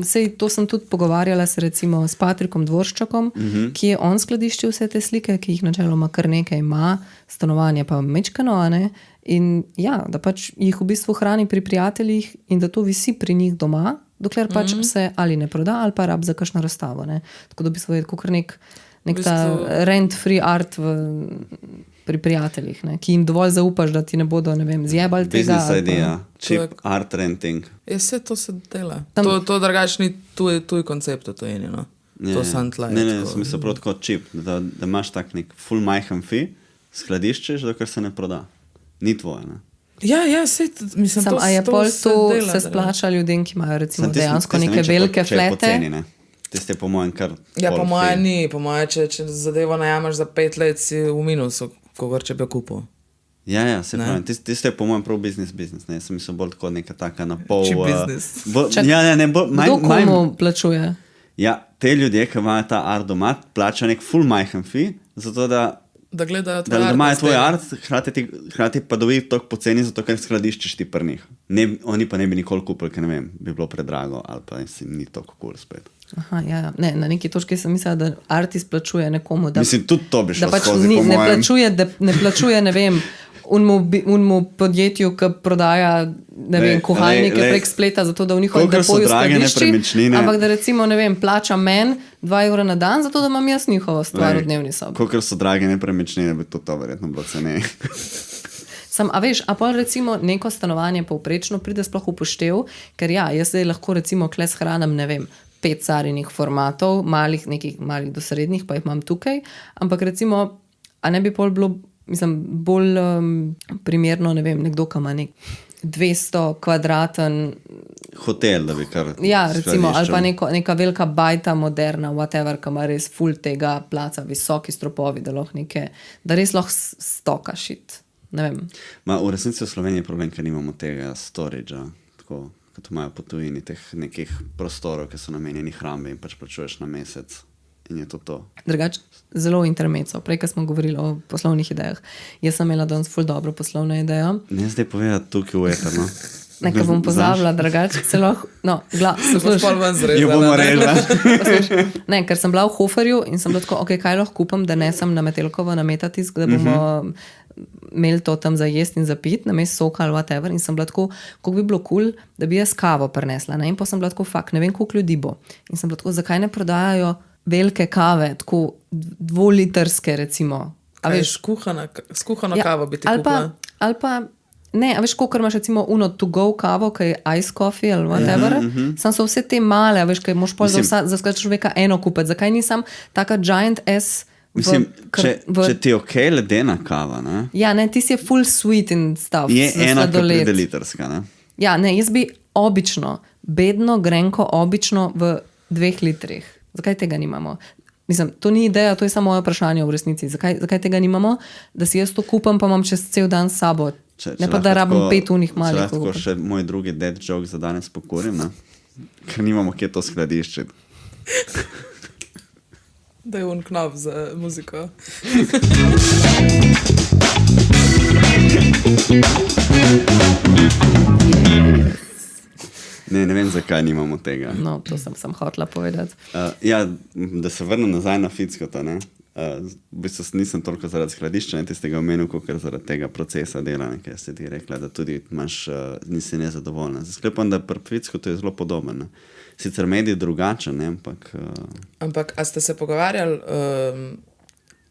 Sej to sem tudi pogovarjala se recimo s Patrikom Dvorščakom, ki je on skladiščil vse te slike, ki jih načeloma kar nekaj ima, stanovanje pa mečkano, ne? In ja, da pač jih v bistvu hrani pri prijateljih in da to visi pri njih doma, dokler pač se ali ne proda, ali pa rab za kakšno razstavo, ne? Tako da v bistvu je kar nek ta rent-free art pri prijateljih, ne? Ki jim dovolj zaupaš, da ti ne bodo, ne vem, zjebali tega. Business idea, cheap art renting. Ja, vse to se dela. To drugačni tuj koncept, to je eno. To sem tlaj. Ne, sem mislil prav tako cheap, da imaš tak nek full majhen fi, skladiščeš, dokler se ne proda. Ni tvoje, ne? Ja, mislim, a je pol to se splača ljudem, ki imajo recimo dejansko neke velike flete? Tiste po mojem kar... Ja, po mojem ni. Po mojem, če zadevo najamaš za 5 let, si v minusu, kogar če bi kupil. Ja, se pravim. Tiste je po mojem prav business, ne? Sem mislil bolj tako neka taka na pol... Cheap business. Kdo komu plačuje? Ja, te ljudje, ki imajo ta art doma, plačajo nek full majhen fi, zato da gledajo tvoj art. Da imajo tvoj art, hkrati pa dobi toliko poceni, zato ker skladiščiš ti pri njih. Oni pa ne bi nikoli kupili, ker ne vem, bi bilo predrago ali pa ni toliko cool spet. Aha, ja. Ne, na neki točki sem mislila, da art izplačuje nekomu, da... Mislim, tudi to bi šlo pač skozi, po mojem. Ne plačuje, ne vem, unmu podjetju, ki prodaja, ne vem, kuhalnike prek spleta, zato da v njihovem depoju skladišči, ampak da recimo, ne vem, plača men 2 evra na dan, zato da imam jaz njihovo stvar v dnevni sobi. Kolikor so drage nepremičnine, bi to verjetno bilo ceneje. A veš, a pol recimo neko stanovanje povprečno pride sploh upoštev, ker ja, jaz zdaj lahko recimo kle shranim, ne vem, 5 carinih formatov, nekih malih do srednjih, pa jih imam tukaj, ampak recimo, a ne bi pol bilo, mislim, bolj primerno, ne vem, nekdo, ki ima 200 kvadraten hotel, da bi kar ja, recimo, ali pa neka velika bajta, moderna, whatever, ki ima res ful tega placa, visoki stropovi, da res lahko stoka šit. Ne vem. V resnici v Sloveniji je problem, ker nimamo tega storage-a, tako kot imajo po tujini, teh nekih prostorov, ki so namenjeni hrambi in pač plačuješ na mesec in je to. Drugače, zelo intermezzo, prej, ko smo govorili o poslovnih idejah. Jaz sem imela danes ful dobro poslovno idejo. Ne zdaj povedati tukaj v eter, no. Nekaj bom pozabila, drugače, celo, no, Jo bomo rejla. Ne, ker sem bila v Hoferju in sem bila tako, ok, kaj lahko kupam, da ne sem na Metelkovo nametati, da bomo imeli to tam za jesti in za pit, namesto soka ali whatever, in sem bila tako, kako bi bilo cool, da bi jaz kavo prinesla, ne, in pa sem bila tako, ne vem, koliko ljudi bo. In sem bila tako, zakaj ne prodajajo velike kave, tako 2-litrske recimo. A veš, skuhano kavo bi ti kupila. Ali pa, ne, a veš, kolikor imaš recimo to go kavo, ki je ice coffee ali whatever, sam so vse te male, a veš, kaj moš pol za človeka eno kupiti. Zakaj nisem taka giant S Mislim, če ti je ok ledena kava, ne? Ja, ne, ti si je full sweet in stuff. Je ena litrska, ne? Ja, ne, jaz bi obično, bedno, grenko, obično v 2 litrih. Zakaj tega nimamo? Mislim, to ni ideja, to je samo moje vprašanje v resnici. Zakaj tega nimamo? Da si jaz to kupam, pa imam čez cel dan s sabo. Ne pa da rabim 5 unih malih. Če lahko še moj drugi dead joke za danes pokorim, ne? Ker nimamo kje to skladiščiti. Da je un knap za muziko. Ne vem, zakaj nimamo tega. No, to sem hotela povedati. Ja, da se vrnem nazaj na Fickota, ne. V bistvu nisem toliko zaradi skladišča, tistega omenil, kot zaradi tega procesa delanja, ker si ti rekla, da tudi nisi nezadovoljna. Sklepam, da pri Fickotu je zelo podoben, ne. Sicer medij drugačen, ne, ampak... Ampak, a ste se pogovarjali,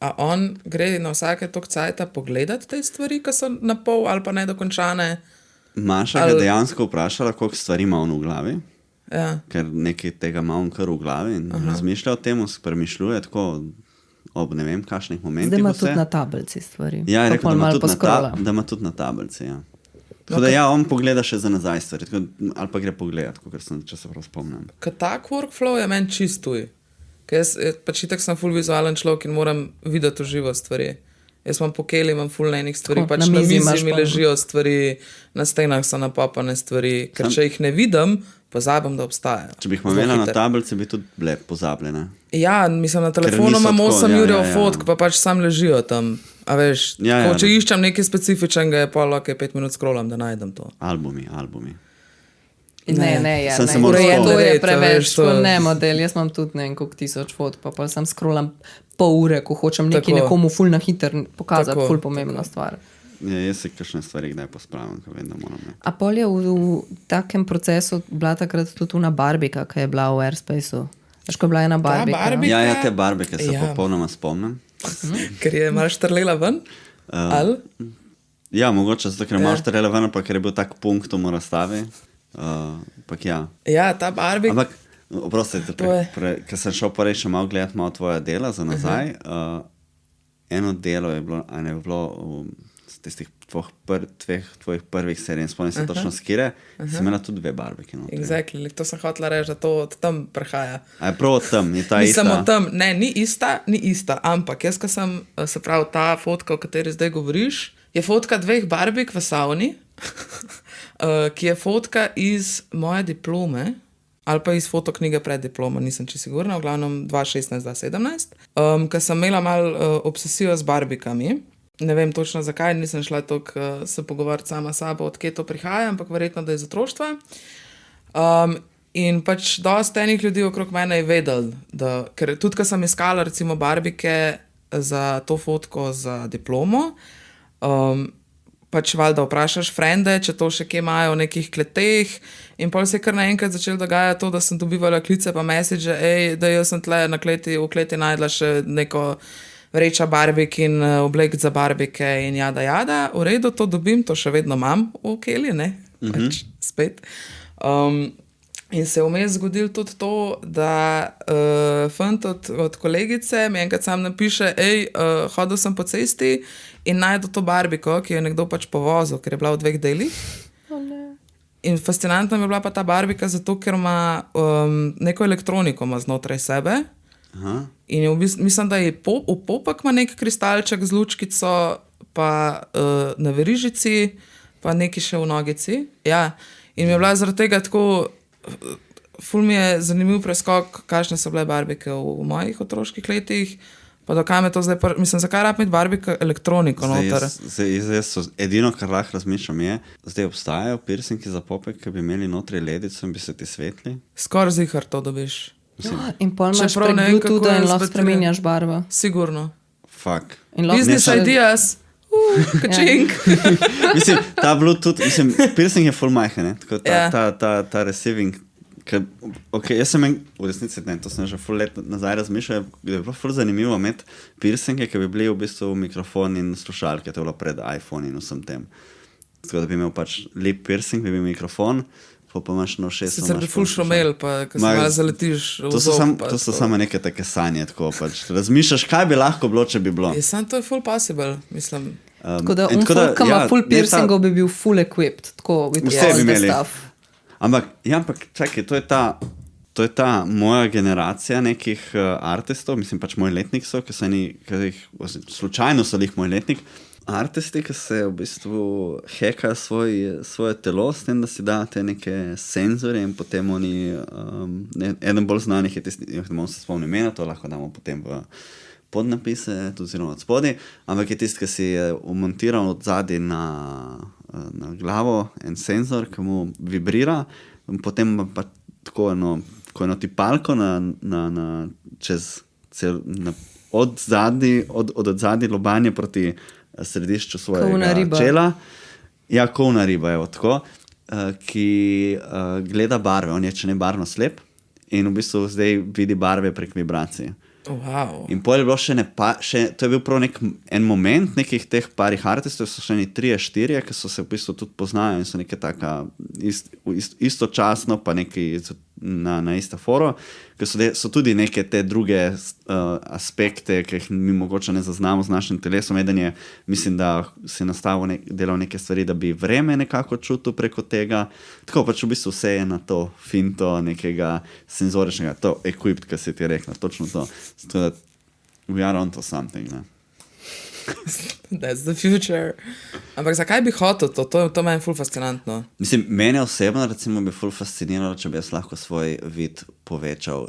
a on gre na vsake toliko cajta pogledati te stvari, ki so na pol ali pa nedokončane? Maša ga dejansko vprašala, koliko stvari ima on v glavi, ja. Ker nekaj tega ima on kar v glavi in razmišlja o tem, premišljuje tako ob ne vem, kakšnih momentih. Zdaj ima tudi na tablici stvari. Ja, je rekel, da ima tudi na tablici, ja. Tako da ja, on pogleda še za nazaj stvari, ali pa gre pogledat, če se prav spomnim. Tak workflow je meni čist tuj. Ker jaz pač itak sem ful vizualen človek in moram videti v živo stvari. Jaz imam pokeli, imam ful enih stvari, pač na mizi mi ležijo stvari, na stenah so napapane stvari, ker če jih ne vidim, pozabim, da obstajajo. Če bi jih imela na tablici, bi tudi bile pozabljene. Ja, mislim, na telefonu imam 8 jurjev fotk, pa pač sam ležijo tam. A veš, če iščem nekaj specifičnega, je pol, ok, 5 minut scrollam, da najdem to. Albumi. Ne, to je preveč, ne model, jaz imam tudi ne koliko 1000 fotk, pa sam scrollam pol ure, ko hočem nekomu ful na hiter pokazati, ful pomembna stvar. Ja, jaz se kakšne stvari kdaj pospravim, ko vedno moram. A pol je v takem procesu bila takrat tudi una barbika, ki je bila v Airspace-u. Veš, ko je bila ena barbika? Ja, te barbike se popolnoma spomnim. Ker je malo štrlela ven? Ali? Ja, mogoče zato, ker je malo štrlela ven, pa ker je bil tak punkt v razstavi. Pak ja. Ja, ta barbik. Ampak, oprostite, ker sem šel pa reči malo gledati malo tvoja dela za nazaj. Eno delo je bilo, a ne bi bilo z tistih tvojih prvih serij, spomnim se točno skire, sem imela tudi 2 barbike. Exactly, to sem hotela reči, da to od tam prehaja. A je prav od tam, je ta ista? Nisem od tam, ne, ni ista, ampak jaz, ko sem, se pravi, ta fotka, o kateri zdaj govoriš, je fotka 2 barbik v savni, ki je fotka iz moje diplome, ali pa iz fotoknjige pred diplomo, nisem čisto sigurna, v glavnem 2016-2017, ko sem imela malo obsesijo z barbikami. Ne vem točno zakaj, nisem šla toliko se pogovarjati sama sabo, odkje to prihaja, ampak verjetno, da je iz otroštva. In pač dosti enih ljudi okrog mene je vedel, ker tudi, ko sem iskala recimo barbike za to fotko za diplomo, pač valjda vprašaš frende, če to še kje imajo v nekih kleteh. In pol se je kar naenkrat začelo dogajati to, da sem dobivala klice pa message, da jaz sem tle v kleti najdla še neko vreča barbik in oblek za barbike in jada. V redu, to dobim, to še vedno imam v keli, ne? Pač spet. In se je vmes zgodilo tudi to, da fant od kolegice mi enkrat sam napiše, hodil sem po cesti in najdu to barbiko, ki jo je nekdo pač povozil, ker je bila v 2 delih. In fascinantna mi je bila pa ta barbika zato, ker ima neko elektroniko ima znotraj sebe. Aha. In je mislim, da je v popek ima nek kristalček z lučkico, pa na verižici, pa neki še v nogici. Ja. In mi je bila zaradi tega tako, ful mi je zanimiv preskok, kakšne so bile barbike v mojih otroških letih, pa dokaj me to zdaj, mislim, zakaj rab imeti barbike elektroniko noter? Edino, kar lahko razmišljam je, zdaj obstajajo piercingi za popek, ki bi imeli notri ledico in bi se ti svetli. Skoraj zihar to dobiš. In pol imaš Čeprav prek ne vem, kako Bluetootha je in z lahko baterijo. spreminjaš barvo. Sigurno. Fuck. In lahko Business ne- ideas. Kačink. Mislim, ta Bluetooth, piercing je full majhen, ne? Tako Ja. ta receiving, jaz sem v resnici, ne, to sem že full let nazaj razmišljal, da je bilo full zanimivo imeti piercinge, ki bi bili v bistvu mikrofon in slušalke, to je bilo pred iPhone in vsem tem. Tako da bi imel pač lep piercing, bi bil mikrofon, pa imaš na ušesu. Sicer bi ful šomel, pa ko se Ma, malo zaletiš v To so, zob, pa to so samo neke take sanje, tako pač. Razmišljaš, kaj bi lahko bilo, če bi bilo. Ja, samo to je full possible, mislim. Tako da In folk, ki ima full ne, piercingov, bi bil full equipped, tako with Vse all bi the imeli. stuff. Ampak čakaj, to je ta moja generacija nekih artistov, mislim pač moj letnik so, ki so slučajno so jih moj letnik, artisti, ki se v bistvu hekajo svoje telo s tem, da si dajo te neke senzore in potem oni, eden bolj znanih je tisti, ne bom se spomnil imena, to lahko damo potem v podnapise, tudi zelo od spodaj, ampak je tisti, ki si je umontiral od zadaj na glavo en senzor, ki mu vibrira, in potem pa tako eno tipalko od zadaj lobanje proti središču svojega čela. Ja, kovna riba je tako, ki gleda barve, on je če ne barvno slep in v bistvu zdaj vidi barve prek vibracije. Wow. In pol je bilo to je bil prav en moment nekih teh parih artistov, so še 3-4, ki so se v bistvu tudi poznajo in so neke taka istočasno, pa neki na ista foro, ki so tudi neke te druge aspekte, ki jih mi mogoče ne zaznamo z našim telesom. Eden je, mislim, da si delal neke stvari, da bi vreme nekako čutil preko tega. Tako pač v bistvu vse je na to finto nekega senzoričnega, to equipped, ki si ti rekla, točno to. Zato da we are on to something, ne? That's the future. Ampak zakaj bi hotel to? To meni ful fascinantno. Mislim, mene osebno recimo bi ful fasciniralo, če bi jaz lahko svoj vid povečal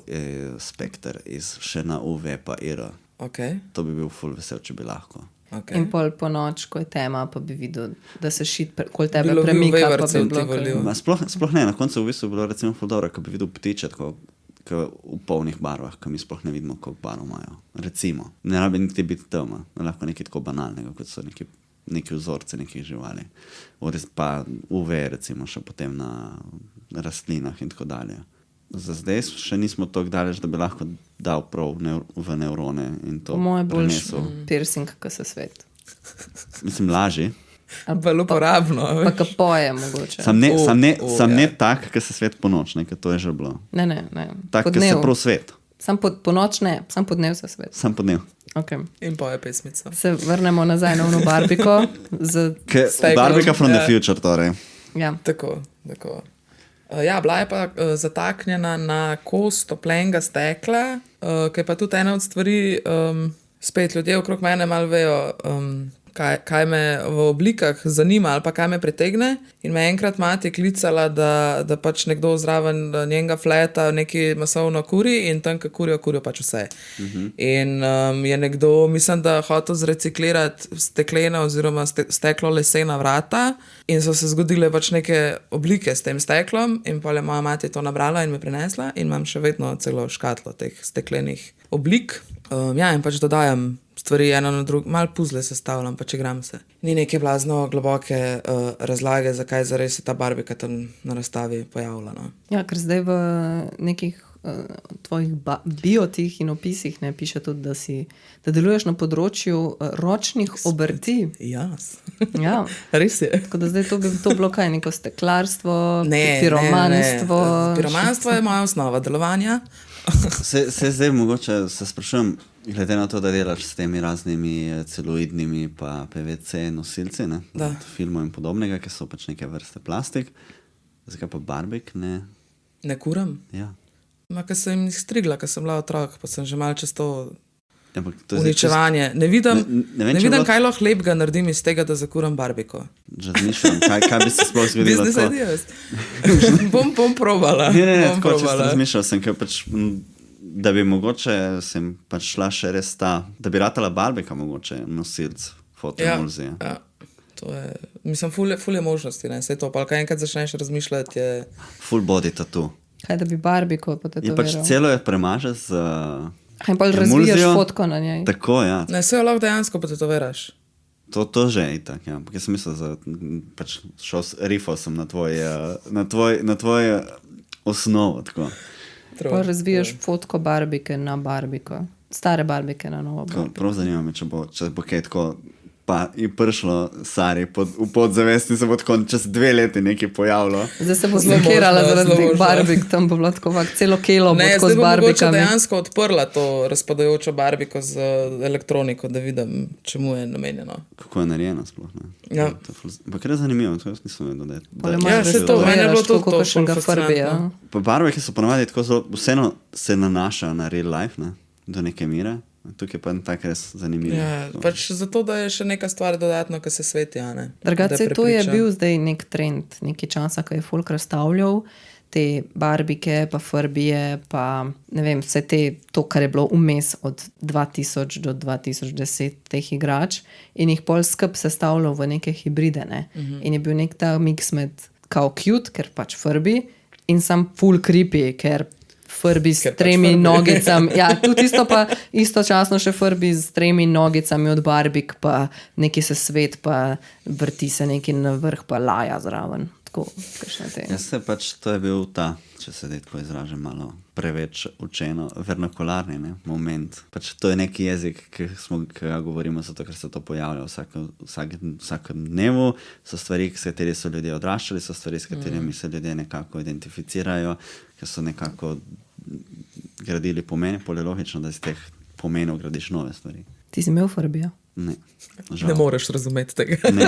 spekter iz še na UV pa IR. Okay. To bi bil ful vesel, če bi lahko. Okay. In pol po noč, ko je tema, pa bi videl, da se šit kol tebe Bi lovil premika, pa vevarce bi v bilo Tivoliju. Ma, sploh ne, na koncu v bistvu bilo recimo ful dobro, ko bi videl ptiče tako v polnih barvah, ko mi sploh ne vidimo, koliko barv imajo. Recimo, ne rabi niti biti tema, lahko nekaj tako banalnega, kot so neki vzorce nekih živali. Pa UV recimo še potem na rastlinah in tako dalje. Za zdaj še nismo tako daleč, da bi lahko dal prav v nevrone in to po moje boljš prenesel. piercing, ko se svet. Mislim, lažji. Bolj uporabno. Pa ka poje mogoče. Sam ne ja. tak, ki se svet po noč, ker to je že bilo. Ne. Tak, Po ki se dnevu. prav svet. Sam po noč ne, sam po dnev se svet. Sam po dnev. Okay. In poje pesmico. Se vrnemo nazaj na ono barbiko. Steklom, Barbika from the ja. future, torej. Ja. Tako. Ja, bila je pa zataknjena na kos toplenega stekla, ki je pa tudi ena od stvari, spet ljudje okrog mene malo vejo, kaj me v oblikah zanima ali pa kaj me pritegne. In me enkrat mati klicala, da pač nekdo zraven njenega fleta neki masovno kuri in tam, ki kurijo pač vse. In je nekdo, mislim, da hotel zreciklirati steklena oziroma steklo lesena vrata in so se zgodile pač neke oblike s tem steklom in pa je moja mati to nabrala in me prinesla in imam še vedno celo škatlo teh steklenih oblik. Ja, in pač dodajam stvari eno na drugo, malo puzle sestavljam, pač igram se. Ni neke blazno globoke razlage, zakaj zares je ta barbika tam na razstavi pojavila. No. Ja, ker zdaj v nekih tvojih biotih in opisih ne piše tudi, da deluješ na področju ročnih obrti. Jas. Ja. Res je. Tako da zdaj to bi to bilo kaj, neko steklarstvo, piromanstvo. Piromanstvo je moja osnova delovanja. Se zdaj mogoče se sprašujem, glede na to, da delaš s temi raznimi celuloidnimi pa PVC nosilci, ne? Da. Od filmov in podobnega, ki so pač neke vrste plastik. Zakaj pa barbik ne? Ne kuram. Ja. Ma, ker sem jih strigla, ker sem bila otrok, pa sem že malo čez to To je uničevanje. Ne vidim, ne vem, kaj lahko lepega naredim iz tega, da zakuram barbiko. Razmišljam, kaj bi se sploh zgodilo. Business ideas. bom probala. Ne, tako čisto razmišljal sem, ker pač, da bi mogoče sem pač šla še res ta, da bi ratala barbika mogoče nosilc fotoemulzije. Ja. To je, mislim, ful je možnosti, ne, vse to, pa kaj enkrat začneš razmišljati, je... Full body tattoo. Kaj, da bi barbiko potetoviral? Je pač celo je premaže z in pa razvijaš fotko na njej. Tako, ja. Ne, vse jo lahko dejansko potetoviraš. To že je itak, ja. Jaz sem mislil, pač rifal sem na tvoj osnovo, tako. Pa razvijaš fotko barbike na barbiko. Stare barbike na novo barbiko. Prav zanima me, če bo kaj tako pa je prišlo Sari v podzavesti, se bo tako čez 2 leti nekaj pojavilo. Zdaj se bo zlokirala zaradi teh barbik, tam bo bilo tako celo kilo bo tako z barbikami. Ne, zdaj bo dejansko odprla to razpadajočo barbiko z elektroniko, da vidim, čemu je namenjeno. Kako je narejeno sploh, ne? Ja. Pa kar je zanimivo, to jaz nisem vedel, da je. Ja, se to, meni je bilo to fascinantno. Pa barbike so ponavadi tako zelo, vseeno se nanašajo na real life, ne? Do neke mere. Tukaj pa je tak res zanimivo. Ja, pač zato, da je še neka stvar dodatno, ki se sveti, a ne. Drugače, to je bil zdaj nek trend, nekaj časa, ko je folk razstavljal te barbike, pa frbije, pa ne vem, vse te, to, kar je bilo vmes od 2000 do 2010 teh igrač in jih pol skup sestavljal v neke hibride, ne. In je bil nek ta mix med kao cute, ker pač frbi, in sam full creepy, ker frbi s 3 nogicami. Ja, tudi istočasno še frbi s 3 nogicami od barbik, pa neki se svet, pa vrti se neki na vrh, pa laja zraven. Tako, kakšne te. Jaz se pač, to je bil ta, če se tako izražam, malo preveč učeno, vernakularni, ne, moment. Pač to je neki jezik, ki ga govorimo, zato ker se to pojavlja vsakem dnevu, so stvari, s kateri so ljudje odraščali, so stvari, s katerimi se ljudje nekako identificirajo, ker so nekako gradili pomene, pol je logično, da iz teh pomenov gradiš nove stvari. Ti si imel frbijo? Ne. Ne moreš razumeti tega. Ne.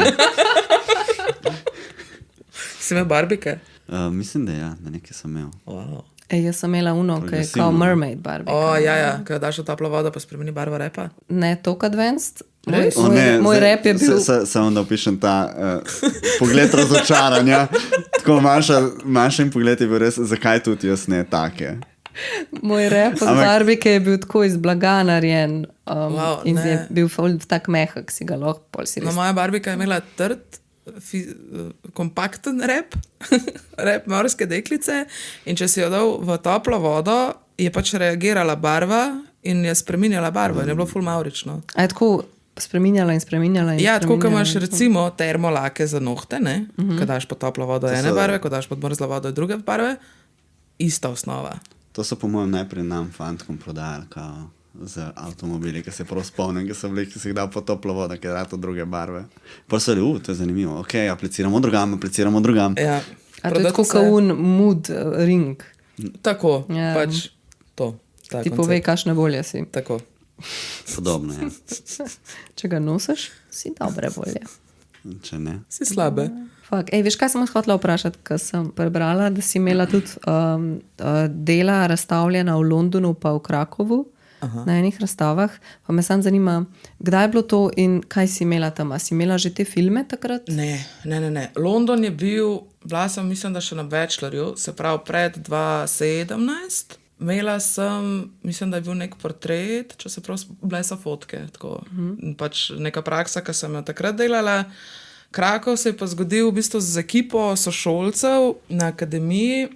Si imel barbike? Mislim, da ja, da nekaj sem imel. Wow. Jaz sem imela ki je kao mermaid barbika. Ja, kada daš v toplo vodo, pa spremeni barvo repa? Ne, toliko advanced. Moj rep je bil... Samo da opišem ta pogled razočaranja. Tako Mašin pogled je bil res, zakaj tudi jaz ne take. Moj rep od barbike je bil tako iz blaga narejen in je bil tak mehak, si ga lahko pol si res. No, moja barbika je imela trd, kompakten rep, rep morske deklice, in če si jo dal v toplo vodo, je pač reagirala barva in je spreminjala barvo in je bilo ful mavrično. A je tako spreminjala in spreminjala? Ja, tako, ko imaš recimo termolake za nohte, ne? Ko daš pod toplo vodo ene barve, ko daš pod mrzlo vodo druge barve, ista osnova. To so po mojem najprej nam fantkom prodajali kao z avtomobili, ki se prav spomnim, ki so bili, ki si jih dal po toplo vodo, ki je dato druge barve. Pa so bili, to je zanimivo, ok, apliciramo drugam. Ja. A to je tako kaun mood ring. Tako, Ja. pač to. Ti povej, kakšne volje si. Tako. Podobno, ja. Če ga nosiš, si dobre volje. Če ne. Si slabe. Veš, kaj sem hotela vprašati, ker sem prebrala, da si imela tudi dela razstavljena v Londonu pa v Krakovu. Aha. Na enih razstavah. Pa me samo zanima, kdaj je bilo to in kaj si imela tam? A si imela že te filme takrat? Ne. London je bil, bila sem, mislim, da še na bachelorju, se pravi pred 2017. Imela sem, mislim, da je bil nek portret, če se prav, bile so fotke. Tako. Pač neka praksa, ki sem jo takrat delala, Krakov se je pa zgodil v bistvu z ekipo sošolcev na akademiji.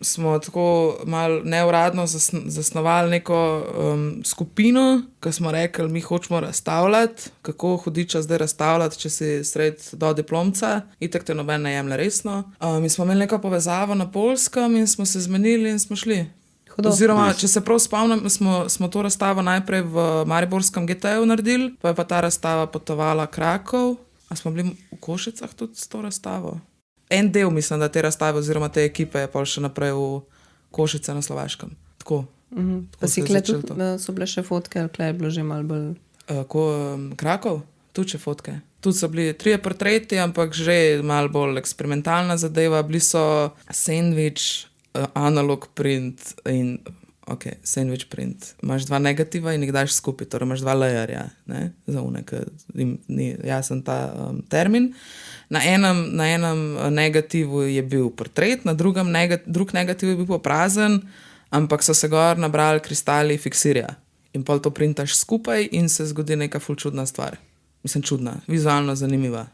Smo tako malo neuradno zasnovali neko skupino, ko smo rekli, mi hočemo razstavljati, kako hudiča zdaj razstavljati, če si sred do diplomca, itak te noben ne jemlje resno. Mi smo imeli neko povezavo na Poljskem in smo se zmenili in smo šli. Hudo. Oziroma, če se prav spomnim, smo to razstavo najprej v Mariborskem GT-ju naredili, pa je pa ta razstava potovala Krakov. A smo bili v Košicah tudi s to razstavo? En del, mislim, da te razstave oziroma te ekipe je pa še naprej v Košice na Slovaškem. Tako. Pa si kle tudi, so bile še fotke, ali kle je bilo že malo bolj... Krakov? Tudi še fotke. Tudi so bili 3 portreti, ampak že malo bolj eksperimentalna zadeva. Bili so sandwich, analog print in sandwich print. Imaš 2 negativa in jih daš skupaj, torej imaš 2 layerja, ne, za unek, ni jasen ta termin. Na enem negativu je bil portret, na drug negativ je bil pa prazen, ampak so se gor nabrali kristali fiksirja. In pol to printaš skupaj in se zgodi neka ful čudna stvar. Mislim, čudna, vizualno zanimiva.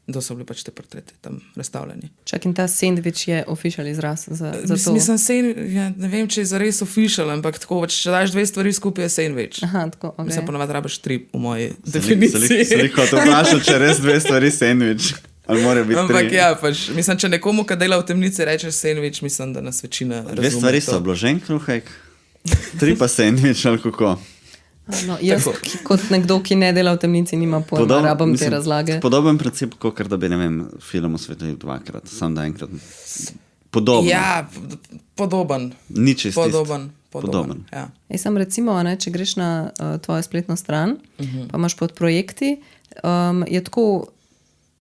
To so bili pač te portreti tam razstavljeni. Čak in ta sandwich je official izraz za to? Mislim, ne vem, če je zares official, ampak tako, če daš 2 stvari skupaj, je sandwich. Aha, tako, ok. Mislim, ponavadi rabiš 3 v moji definiciji. Sliko to vprašal, če res 2 stvari sandwich. Ali mora biti 3? Ampak ja, pač, mislim, če nekomu, ki dela v temnici, rečeš sandwich, mislim, da nas večina razume. 2 stvari so obložen kruhek, 3 pa sandwich ali kako. No, jaz, kot nekdo, ki ne dela v temnici, nima pojma, rabam te razlage. Podoben princip, kot da bi, ne vem, film osvetlil 2-krat, sam da enkrat. Podoben. Ja, podoben. Ni čist Podoben. Ja. Sam recimo, ne, če greš na tvojo spletno stran, pa imaš pod projekti, je tako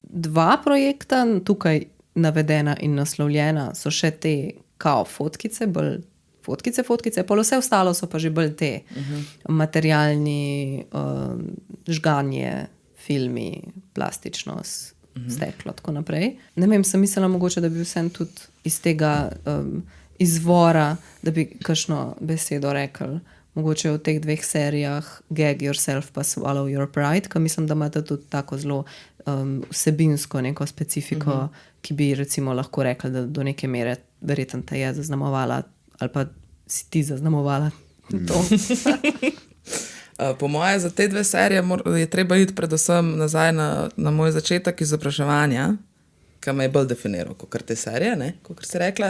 2 projekta tukaj navedena in naslovljena, so še te kao fotkice, bolj fotkice, pol vse ostalo so pa že bolj te materialni, žganje, filmi, plastičnost, steklo, tako naprej. Ne vem, sem mislila mogoče, da bi vsem tudi iz tega izvora, da bi kakšno besedo rekli, mogoče v teh 2 serijah Gag Yourself pa Swallow Your Pride, ker mislim, da imate tudi tako zelo vsebinsko neko specifiko, ki bi recimo lahko rekli, da do neke mere verjetno te je zaznamovala ali pa si ti zaznamovala to. Po moje, za te 2 serije je treba iti predvsem nazaj na moj začetek izobraževanja, ki me je bolj definiral, kot te serije, ne, kot si rekla.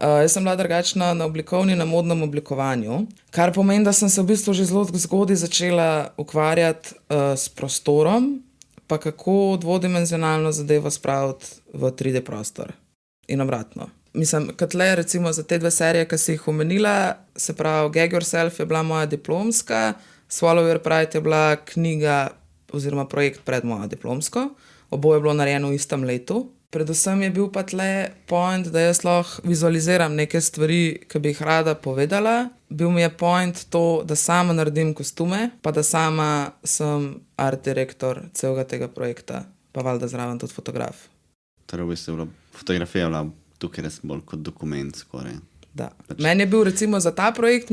Jaz sem bila drugačna na oblikovni, na modnem oblikovanju, kar pomeni, da sem se v bistvu že zelo zgodaj začela ukvarjati s prostorom, pa kako dvodimenzionalno zadevo spraviti v 3D prostor in obratno. Mislim, kot le recimo za te 2 serije, ki si jih omenila, se pravi Gag Yourself je bila moja diplomska, Swallow Your Pride je bila knjiga oziroma projekt pred mojo diplomsko, oboje je bilo narejeno v istem letu. Predvsem je bil pa tle point, da jaz lahko vizualiziram neke stvari, ki bi jih rada povedala. Bil mi je point to, da sama naredim kostume, pa da sama sem art direktor celega tega projekta, pa valjda zraven tudi fotograf. Torej v bistvu fotografija bila tukaj res bolj kot dokument skoraj. Da. Meni je bil recimo za ta projekt,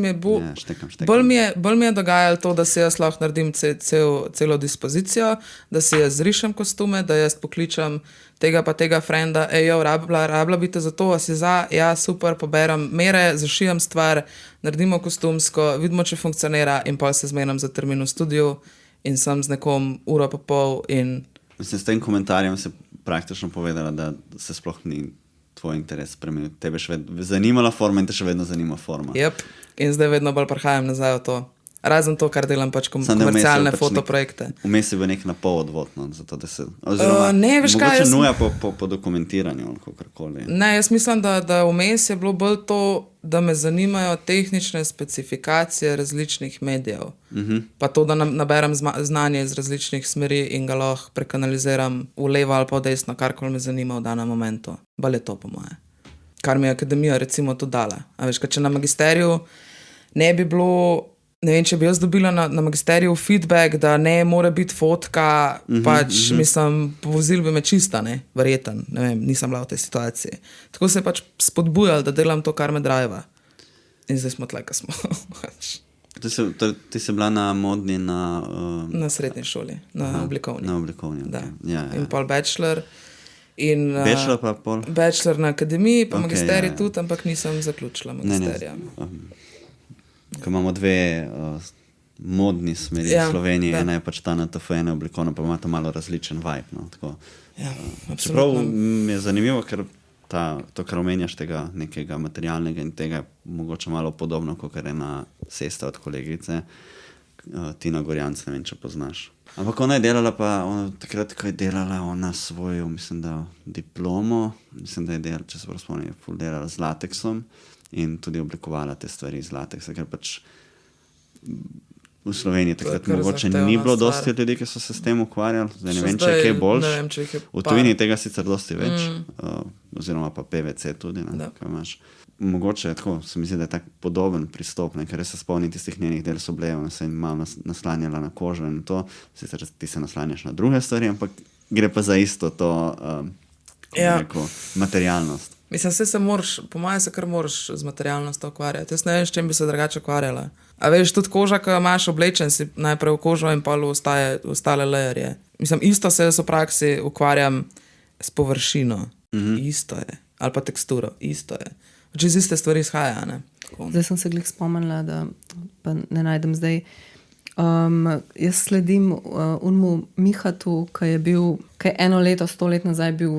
štekam. Bolj mi je dogajalo to, da si jaz lahko naredim celo dispozicijo, da si jaz zrišem kostume, da jaz pokličem tega pa tega frenda, rabla bi te za to, a si za, ja, super, poberem mere, zašijam stvar, naredimo kostumsko, vidimo, če funkcionira in pa se zmenim za termin v studiu in sem z nekom 1,5 ure in... Mislim, s tem komentarjem se praktično povedala, da se sploh ni tvoj interes spremenil. Tebe še zanimala forma in te še vedno zanima forma. Jep, in zdaj vedno bolj prihajam nazaj v to. Razen to, kar delam pač komercialne fotoprojekte. Vmes je bil nek napol odvotno, zato da se... Oziroma, mogoče nuja po dokumentiranju ali kakorkoli. Ne, jaz mislim, da vmes je bilo bolj to, da me zanimajo tehnične specifikacije različnih medijev. Pa to, da naberem znanje iz različnih smeri in ga lahko prekanaliziram v levo ali pa v desno, karkoli me zanima v danem momentu. Bolj je to po moje. Kar mi je akademija recimo tudi dala. A veš, če na magisteriju ne bi bilo... Ne vem, če bi jaz dobila na magisteriju feedback, da ne more biti fotka, mislim, povozil bi me čista, ne, verjeten, ne vem, nisem bila v tej situaciji. Tako se je pač spodbujal, da delam to, kar me driva. In zdaj smo tle, ko smo. Ti si bila na modni Na srednji šoli, na oblikovni. Na oblikovni, Da. ja. In pol bachelor. In, Bachelor pa pol? Bachelor na akademiji, pa Okej, magisterij ja. tudi, ampak nisem zaključila magisterija. Ko imamo dve modni smeri v Sloveniji, ena je pač ta NTF, ena je oblikovna, pa ima to malo različen vibe. No, tako. Ja, Čeprav absolutno. mi je zanimivo, ker to, kar omenjaš tega nekega materialnega in tega je mogoče malo podobno, kot je ena sestra od kolegice, Tina Gorjanc, ne vem, če poznaš. Ampak ona je delala takrat, ko je delala ona svojo, mislim, da diplomo, mislim, da je delala, če se prav spomnim, je ful delala z lateksom in tudi oblikovala te stvari z lateksa, ker pač v Sloveniji takrat kar mogoče zahtevna ni bilo stvar. dosti ljudi, ki so se s tem ukvarjali. Zdaj ne Še vem, če je zdaj kaj boljš. ne vem, če jih je V par. tujini tega sicer dosti več, oziroma pa PVC tudi, ne, Da. kaj imaš. Mogoče je tako, se mi zdi, da je tak podoben pristop, ne, ker res se spomnim tistih njenih del so bile, ona se je malo naslanjala na kožo in to, sicer ti se naslanjaš na druge stvari, ampak gre pa za isto to, rekel, materialnost. Mislim, se moraš, po mojem se kar moraš z materialnostjo ukvarjati. Jaz ne vem, s čim bi se drugače ukvarjala. A veš, tudi koža, ki jo imaš oblečen, si najprej v kožo in pa ostale layerje. Mislim, isto se jaz v praksi ukvarjam s površino. Isto je. Ali pa teksturo. Isto je. Če iz iste stvari izhaja, ne? Tako. Zdaj sem se glih spomnila, da pa ne najdem zdaj. Jaz sledim unmu Mihatu, ki je 1 leto, 100 let nazaj bil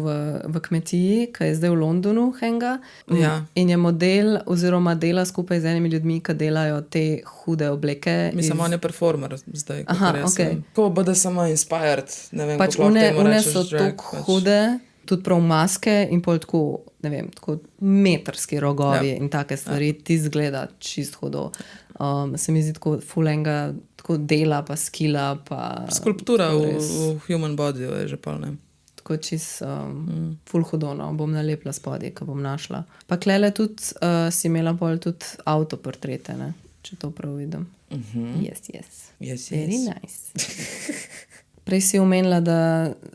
v kmetiji, ki je zdaj v Londonu henga. Ja. In je model oziroma dela skupaj z enimi ljudmi, ki delajo te hude obleke. Mislim, on je performer zdaj. Aha, okej. Ko bodo samo inspired, ne vem, Pač kako lahko temu une rečeš so drag, tako hude, tudi prav maske in pol tako, ne vem, tako metrski rogovi in take stvari, ti zgleda čist hudo. Se mi zdi tako fulenga, tako dela pa skila pa... Skulptura tako v res, human bodyju je že pol, ne. tako čist ful hudo, no. Bom nalepila spodje, ko bom našla. Pa klele tudi si imela pol tudi avtoportrete, ne, če to prav vidim. Yes. Yes, Very yes. nice. Prej si omenila, da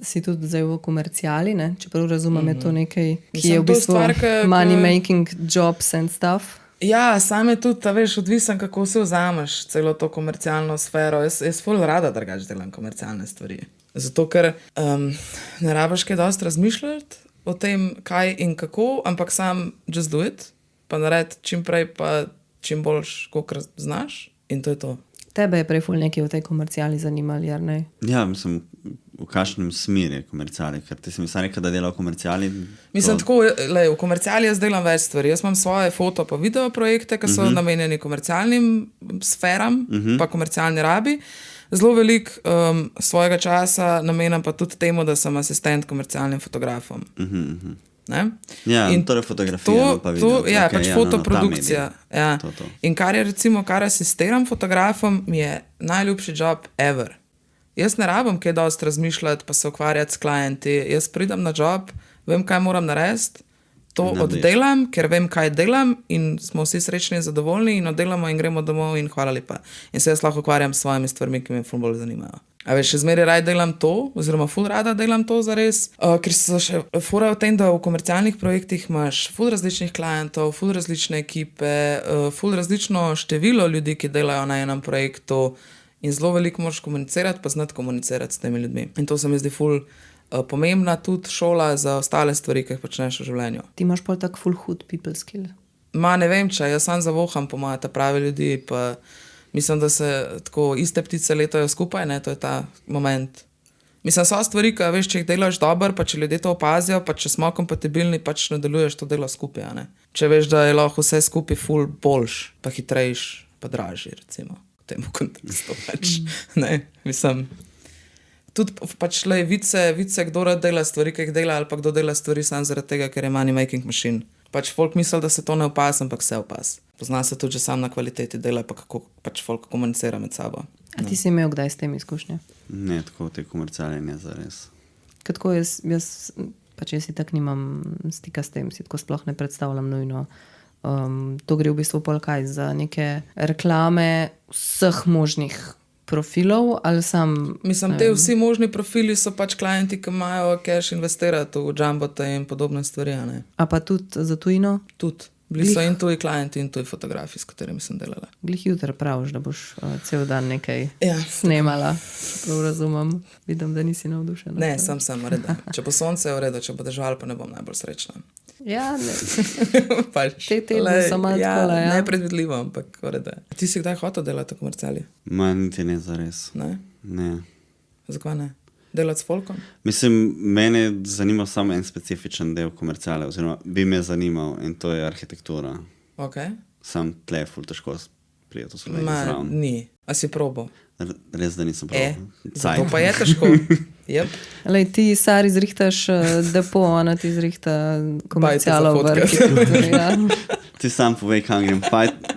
si tudi zdaj v komerciali, ne? Čeprav razumem, je to nekaj, ki Mislim, je v to je bistvu stvar, ki- money making jobs and stuff. Ja, sam je tudi, a veš, odvisen, kako se vzameš celo to komercialno sfero. Jaz ful rada drugače delam komercialne stvari. Zato, ker ne rabiš kaj dosti razmišljati o tem, kaj in kako, ampak sam just do it, pa naredi čim prej, pa čim boljš, kolikor znaš in to je to. Tebe je prej ful nekaj v tej komerciali zanimali, ali ne? Ja, mislim, v kakšnem smeri je komerciali, ker ti si mi sam rekel, da dela v komerciali. Mislim, tako, v komerciali jaz delam več stvari. Jaz imam svoje foto pa video projekte, ki so namenjeni komercialnim sferam, pa komercialni rabi. Zelo veliko svojega časa namenjam pa tudi temu, da sem asistent komercialnim fotografom. Ne? Ja, In torej fotografija, pa video. Ja, Okej, pač ja, fotoprodukcija. ta medij. Ja. To. In kar je recimo, kar asistiram fotografom, mi je najljubši job ever. Jaz ne rabim kaj dosti razmišljati, pa se ukvarjati s klienti. Jaz pridem na job, vem, kaj moram narediti, to Narediš. oddelam, ker vem, kaj delam in smo vsi srečni in zadovoljni in oddelamo in gremo domov in hvala lepa. In se jaz lahko ukvarjam s svojimi stvarmi, ki me ful bolj zanimajo. A veš, še zmeraj rad delam to, oziroma ful rada delam to zares, ker so še fora v tem, da v komercialnih projektih imaš ful različnih klientov, ful različne ekipe, ful različno število ljudi, ki delajo na enem projektu in zelo veliko moraš komunicirati, pa znati komunicirati s temi ljudmi. In to se mi zdi ful pomembna tudi šola za ostale stvari, ki jih počneš v življenju. Ti imaš pol tak full hood people skill. Ne vem, če jaz sam zavoham po moje ta pravi ljudi, pa mislim, da se tako iste ptice letajo skupaj, ne, to je ta moment. Mislim, so stvari, ki veš, če jih delaš dobro, pa če ljudje to opazijo, pa če smo kompatibilni, pač nadaljuješ to delo skupaj, a ne. Če veš, da je lahko vse skupaj ful boljš, pa hitrejš, pa dražji, recimo, v tem kontekstu pač, ne, mislim. Tudi pač le vice, kdo rad dela stvari, ki jih dela, ali pa kdo dela stvari samo zaradi tega, ker je money making machine. Pač folk misli, da se to ne opas, ampak se opas. Pozna se tudi že sam na kvaliteti dela, pa kako pač folk komunicira med sabo. A ti si imel kdaj s tem izkušnje? Ne, tako te komerciale ne zares. Tako jaz pač jaz si tak nimam stika s tem, si tako sploh ne predstavljam nujno. To gre v bistvu pol kaj za neke reklame vseh možnih profilov ali sam... Mislim, te vsi možni profili so pač klienti, ki imajo cash investirati v jumbote in podobne stvari, a ne? A pa tudi za tujino? Tudi. Bili so in tuji klienti in tuji fotografi, s katerimi sem delala. Glih jutri praviš, da boš cel dan nekaj Ja. snemala. Prav razumem. Vidim, da nisi navdušena. Ne, sem reda. Če bo sonce, je v redu, če bo dežval, pa ne bom najbolj srečna. Ja, ne. Pač, Te tedne so malo takole, ja. Nepredvidljivo, ampak v redu. Ti si kdaj hotel delati v komerciali? Ma, niti ne zares. Ne? Ne. Zakaj ne? Delati s folkom? Mislim, mene zanima samo en specifičen del komerciale, oziroma bi me zanimal, in to je arhitektura. Okay. Sam tle je ful težko prijeti v Sloveniji Ma, zraven. ni. A si probo? Res, da nisem prav. To pa je težko. Yep. Lej, ti, Sari, zrihtaš depo, ona ti zrihta komercialo v Bajte za arhitekturi. Ja. Ti sam povej, kam grem,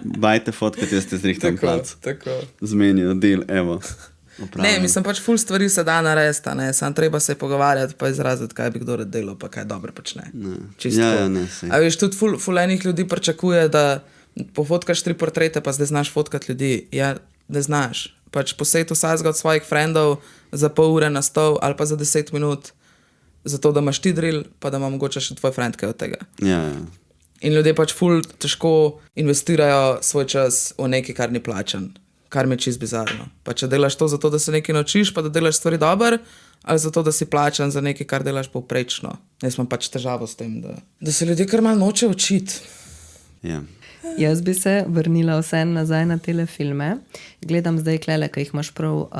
bajte fotkati, jaz te zrihtam plac. Tako. Zmenijo, del, evo. Ne, Opravim. mislim pač ful stvari se da narediti, ne, samo treba se pogovarjati pa izraziti, kaj bi kdo rad delal, pa kaj dobro počne. Čisto. Ja, ne, sej. A veš, tudi ful enih ljudi pričakuje, da pofotkaš 3 portrete, pa zdaj znaš fotkati ljudi. Ja, ne znaš. Pač posejti vsakega od svojih frendov za pol ure na stol ali pa za 10 minut, zato da imaš ti drill, pa da ima mogoče še tvoj friend kaj od tega. Ja, ja. In ljudje pač ful težko investirajo svoj čas v nekaj, kar ni plačan. Kar mi je čist bizarno. Pa če delaš to zato, da se nekaj naučiš, pa da delaš stvari dobro, ali zato, da si plačan za nekaj, kar delaš povprečno. Jaz imam pač težavo s tem, da se ljudje kar malo noče učiti. Ja. Jaz bi se vrnila vse nazaj na tele filme. Gledam zdaj klele, ki jih imaš prav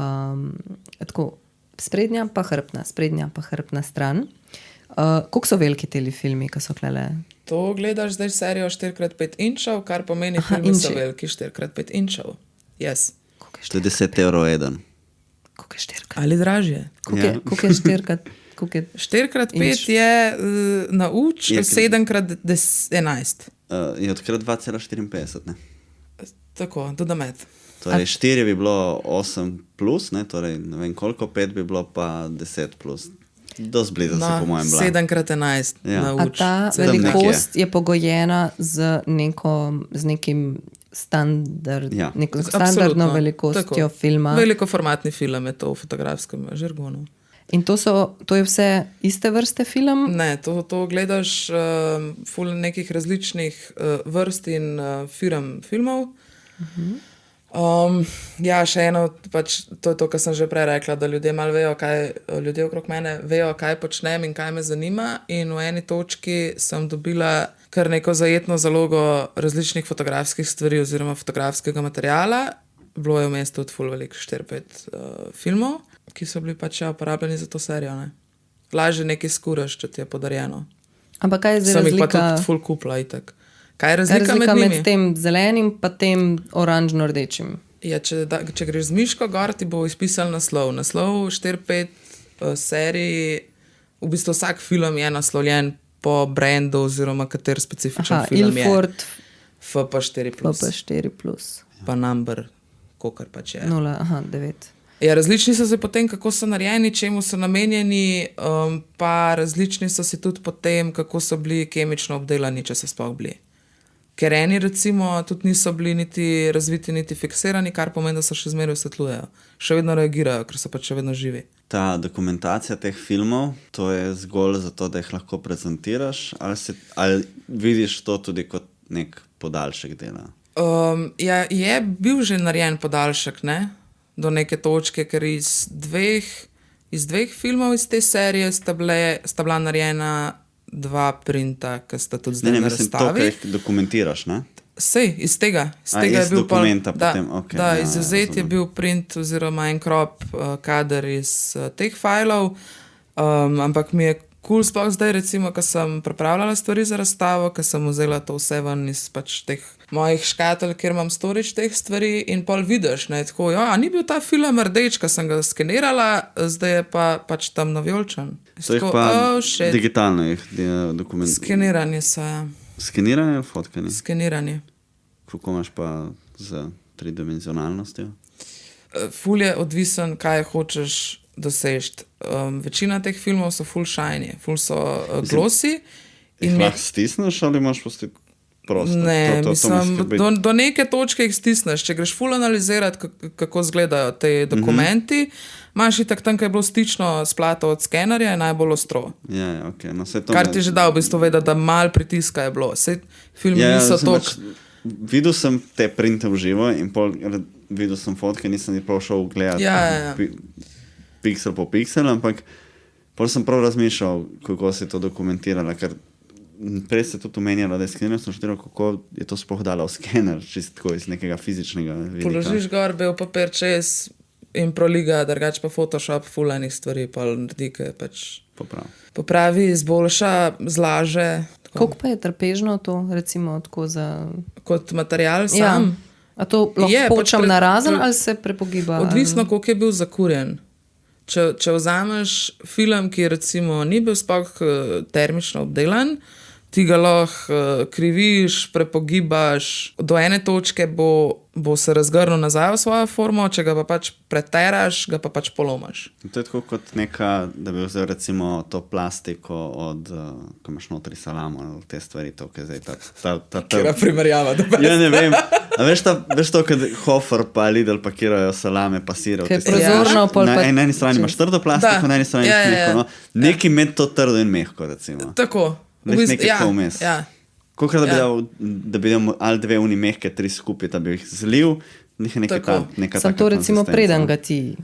tako sprednja pa hrbtna stran. Koliko so veliki teli filmi, ki so klele? To gledaš zdaj serijo 4x5 inčev, kar pomeni, filmi so veliki 4x5 inčev. Yes. To je 10 evrov eden. Koliko je štirka? Ali dražje. Koliko je štirka? 4x5 je nauč, 7x11. Je odkrat 2,54, ne? Tako, tudi med. Torej 4 bi bilo 8 plus, ne? Torej ne vem koliko, 5 bi bilo pa 10 plus. Dost blizu se po mojem bila. 7x11 Ja. A nauč. ta Tam nekje. velikost je pogojena z nekim Ja. neko standardno velikostjo filma. Velikoformatni film je to v fotografskem žargonu. In to je vse iste vrste film? Ne, to gledaš ful nekih različnih vrst in filmov. Ja, še eno, pač, to je to, kar sem že prej rekla, da ljudje malo vejo, ljudje okrog mene vejo, kaj počnem in kaj me zanima. In v eni točki sem dobila kar neko zajetno zalogo različnih fotografskih stvari oziroma fotografskega materiala. Bilo je v mestu tudi ful veliko 4-5 filmov, ki so bili pač uporabljeni za to serijo. Ne? Lažje nekaj skuraš, če ti je podarjeno. Ampak kaj je zdaj Sem jih pa razlika? tudi ful kupla itak. Kaj je Kaj je razlika razlika med med njimi? tem zelenim pa tem oranžno-rdečim? Ja, če greš z miško gor, ti bo izpisal naslov. Naslov 4-5 serij, v bistvu vsak film je naslovljen po brendu oziroma kater specifičen film je. Ilford FP4+. FP4+. Pa number, kokar pač je. 9. Ja, različni so se potem, kako so narejeni, čemu so namenjeni, pa različni so si tudi potem, kako so bili kemično obdelani, če so sploh bili. Ker eni recimo tudi niso bili niti razviti, niti fiksirani, kar pomeni, da so še zmeraj osvetljujejo. Še vedno reagirajo, ker so pač še vedno živi. Ta dokumentacija teh filmov, to je zgolj zato, da jih lahko prezentiraš, ali vidiš to tudi kot nek podaljšek dela? Ja, je bil že narejen podaljšek, ne? Do neke točke, ker iz dveh filmov iz te serije sta bila narejena 2 printa, ki sta tudi zdaj na Mislim, to, razstavi. kaj jih dokumentiraš, ne? Sej, iz tega iz je bil dokumenta potem, okej, da, ja, izvzet je razumem. bil print oziroma en crop kader iz teh fajlov, ampak mi je cool sploh zdaj, recimo, ko sem pripravljala stvari za razstavo, ko sem vzela to vse ven iz pač teh mojih škatelj, kjer imam storage teh stvari in pol vidiš, ne, tako, ja, ni bil ta film rdeč, ko sem ga skenirala, zdaj je pa pač tam navjolčen. To jih pa digitalno jih dokumentiraš. Skeniranje so, ja. Skeniranje ali fotkanje? Skeniranje. Kako imaš pa z tridimenzionalnostjo? Ful je odvisen, kaj hočeš dosežeti. Večina teh filmov so full shiny, full so glossy. Jih lahko stisneš ali imaš prosto. Ne, to me mislim, skrbi. do neke točke jih stisneš. Če greš ful analizirati, kako izgledajo te dokumenti, imaš itak tam, kaj je bilo stično splato od skenerja, je najbolj ostro. Ja, okay. No, saj to Kar ti že da v bistvu vedeti, da mal pritiska je bilo. Sej filmi niso mislim, toliko. Videl sem te printe v živo in videl sem fotke, nisem jih prav šel gledati piksel po piksel, ampak pol sem prav razmišljal, kako se je to dokumentiralo, ker prej se tudi omenjalo, da je skener, sem študiral, kako je to sploh dala v skener, čisto iz nekega fizičnega vidika. Položiš gor, bel papir čez in proliga, drugače pa Photoshop fulanih stvari, pa naredi, kaj pač popravi, izboljša, zlaže. Koliko pa je trpežno to, recimo, tako za... Kot material sam? Ja. A to lahko počem narazen ali se prepogiba? Odvisno, koliko je bil zakurjen. Če vzameš film, ki recimo ni bil sploh termično obdelan, ti ga lahko kriviš, prepogibaš, do ene točke bo se razgrnil nazaj v svojo formo, če ga pa pač preteraš, ga pa pač polomaš. To je tako kot neka, da bi vzel recimo to plastiko od, ko imaš notri salamo, ali te stvari, to, kaj zdaj ta Kjera primerjava, da Ja, ne vem. A veš to, kad Hofer pa Lidl pakirajo salame, pa sire. Kaj je prozorno, pol pa... Na eni strani imaš trdo plastiko, na eni strani imaš mehko. Neki med to trdo in mehko, recimo. Tako. Nekaj vmes. Ja. Kolikrat da bi dal ali dve uni mehke, tri skupaj, da bi jih zlil, njih je neka Sam to recimo preden ga ti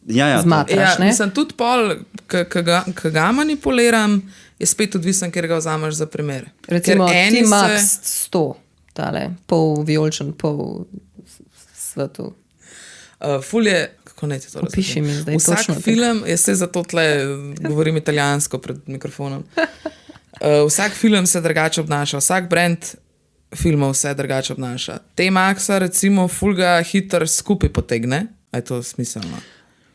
zmatraš, ne? Mislim, tudi pol, ko ga manipuliram, je spet odvisen, ker ga vzameš za primer. Recimo ti max 100, tale, pol vijolčen, pol svetu. Ful je, kako ne ti to razumem? Opiši mi zdaj vsak točno. Vsak film, jaz se zato tle govorim italijansko pred mikrofonom. Vsak film se drugače obnaša, vsak brand filmov se drugače obnaša. T-Maxa recimo ful ga hitro skupaj potegne, a je to smiselno?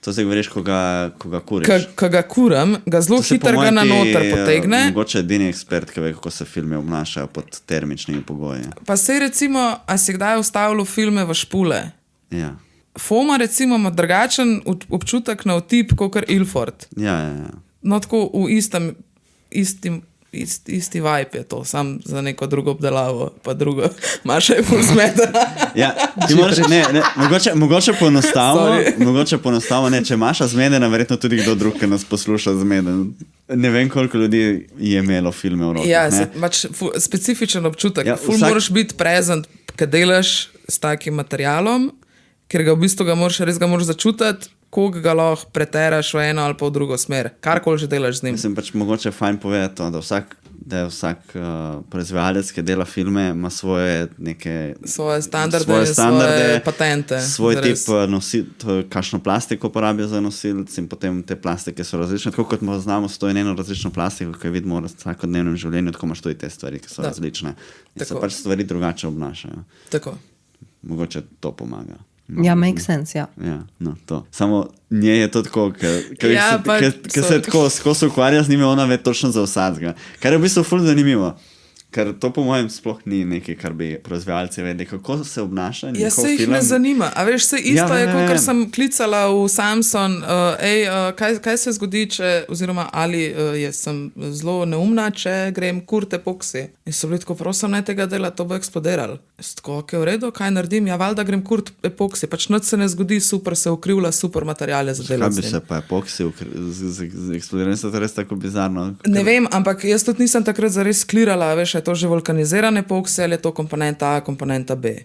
To zdaj govoriš, ko ga kuriš. Ko ga kuram, ga zelo hitro ga na noter potegne. Mogoče edini ekspert, ki ve, kako se filme obnašajo pod termičnimi pogoji. Pa sej recimo, a si kdaj ustavil filme v špule? Ja. Foma recimo ima drugačen občutek na otip, kot Ilford. Ja. No tako v isti vibe je to, sam za neko drugo obdelavo, pa drugo, Maša je ful zmedena. Ja, ti moraš, mogoče poenostavno, ne, če Maša zmedena, verjetno tudi kdo drug, ki nas posluša zmeden. Ne vem, koliko ljudi je imelo filme v rokah. Ja, pač specifičen občutek. Ja, moraš biti prezent, kad delaš s takim materialom, ker ga v bistvu res ga moraš začutiti, koliko ga lahko preteraš v eno ali pa v drugo smer. Karkoli že delaš z njim. Mislim, pač mogoče je fajn povedati to, da je vsak proizvajalec, ki dela filme, ima svoje standarde, svoje patente. Svoj tip kakšno plastiko porabijo za nosilc in potem te plastike so različne. Tako kot znamo, stoji eno različno plastiko, ki vidimo v vsakodnevnem življenju, tako imaš tudi te stvari, ki so različne. In se pač stvari drugače obnašajo. Tako. Mogoče to pomaga. Ja, make sense, ja. Ja, no, to. Samo nje je to tako, ker se tako skozi ukvarja z njimi, ona ve točno za vsakega. Kar je v bistvu ful zanimivo. Ker to po mojem sploh ni nekaj, kar bi proizvajalci vedeli, kako se obnaša. Ja, se jih ne zanima. A veš, se isto je, kot sem klicala v Samsung, kaj se zgodi, oziroma ali sem zelo neumna, če grem kurt epoksi. In so bili tako, prosim, ne tega dela, to bo eksplodiralo. Tako, ok, v redu, kaj naredim? Ja, valjda grem kurt epoksi, pač nič se ne zgodi, super se ukrivlja, super materiale za delati. Kaj bi se pa epoksi z eksplodiranjem, se to res tako bizarno? Ne vem, ampak jaz tudi nisem takrat zares klirala, veš, to že vulkanizirane epoksi ali je to komponenta A, komponenta B.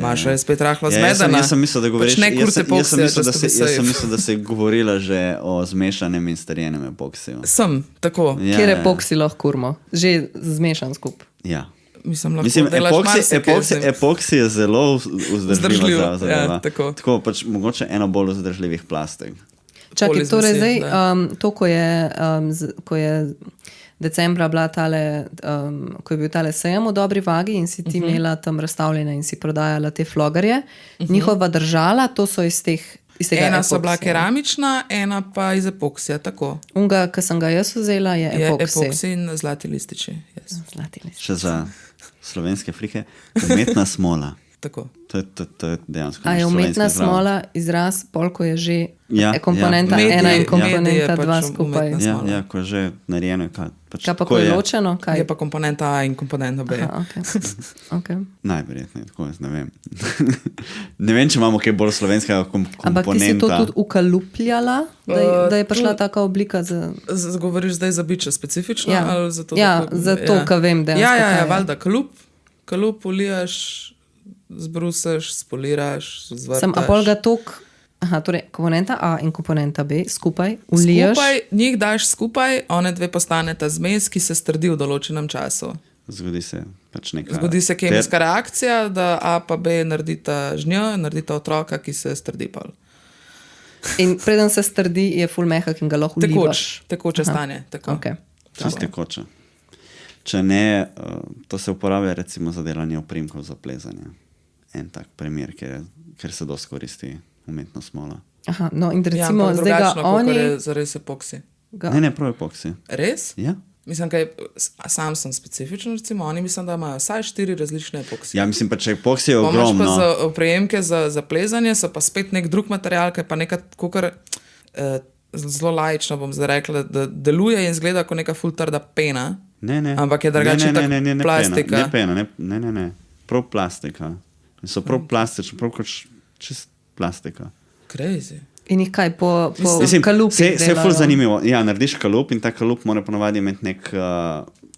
Maša je spet rahlo zmedena. Jaz sem mislil, da govoriš, jaz sem mislil, da si govorila že o zmešanem in starjenem epoksiju. Sem, tako. Kjer epoksi lahko kurmo? Že zmešan skup. Ja. Mislim, epoksi je zelo vzdržljiv. Ja, tako. Tako, pač mogoče eno bolj vzdržljivih plastik. Čakaj, torej zdaj, to, ko je decembra bila ko je bil tale sejem v Dobri Vagi in si ti imela tam razstavljene in si prodajala te flogarje, njihova držala, to so iz tega epoksija. Ena so bila keramična, ena pa iz epoksija, tako. Unga, ki sem ga jaz vzela, je epoksi. Je epoksi in zlati lističi. Yes. Zlati lističi. Še za slovenske frike, umetna smola. Tako. To je dejansko A je naš umetna slovenski zraven. smola izraz, polko je že Ja, komponenta ja. ena in Medij komponenta je pač dva umetna skupaj? smola. Ja, ja, ko je že narejeno. Kaj pa, ko je ločeno? Kaj? Je pa komponenta A in komponenta B. Aha, okay. Najverjetneje, tako jaz ne vem. Ne vem, če imamo kaj bolj slovenskega komponenta. Ampak ti si to tudi ukalupljala, da je prišla taka oblika za... Govoriš zdaj za biče specifično? Ja, ali za to, ja, zato, ker vem dejansko, Ja, kaj je. valjda, kalup ulijaš, zbrusaš, spoliraš, zvrtaš. Sem apolga tok, torej komponenta A in komponenta B skupaj uliješ. Skupaj, njih daš skupaj, one dve postaneta zmes, ki se strdi v določenem času. Zgodi se pač nekaj. Zgodi se kemijska reakcija, da A pa B naredita žnjo, naredita otroka, ki se strdi pol. In preden se strdi, je ful mehak in ga lahko ulivaš. Tekoče stanje. Tako. Okay. Čisto tekoče. Če ne, to se uporablja recimo za delanje oprimkov za plezanje. En tak primer, ker se dosti koristi umetna smola. Aha, no in Ja, recimo ampak zdaj ga drugačno, kakor oni... je zares epoksi. Ne, prav epoksi. Res? Ja. Mislim, da sam sem specifičen, recimo, oni mislim, da imajo vsaj 4 različne epoksije. Ja, mislim pa, če epoksi je Pomaž ogromno. pa za prejemke za plezanje, so pa spet nek drug material, ki je pa neka, kakor, zelo laično bom zdaj rekla, da deluje in izgleda kot neka ful trda pena. Ne. Ampak je drugače tak plastika. Ne pena, ne. Prav plastika. So prav plastični, prav kot čist plastika. Crazy. In jih kaj po Mislim, kalupih se je ful delajo? zanimivo. Ja, narediš kalup in ta kalup mora ponovadi imeti nek...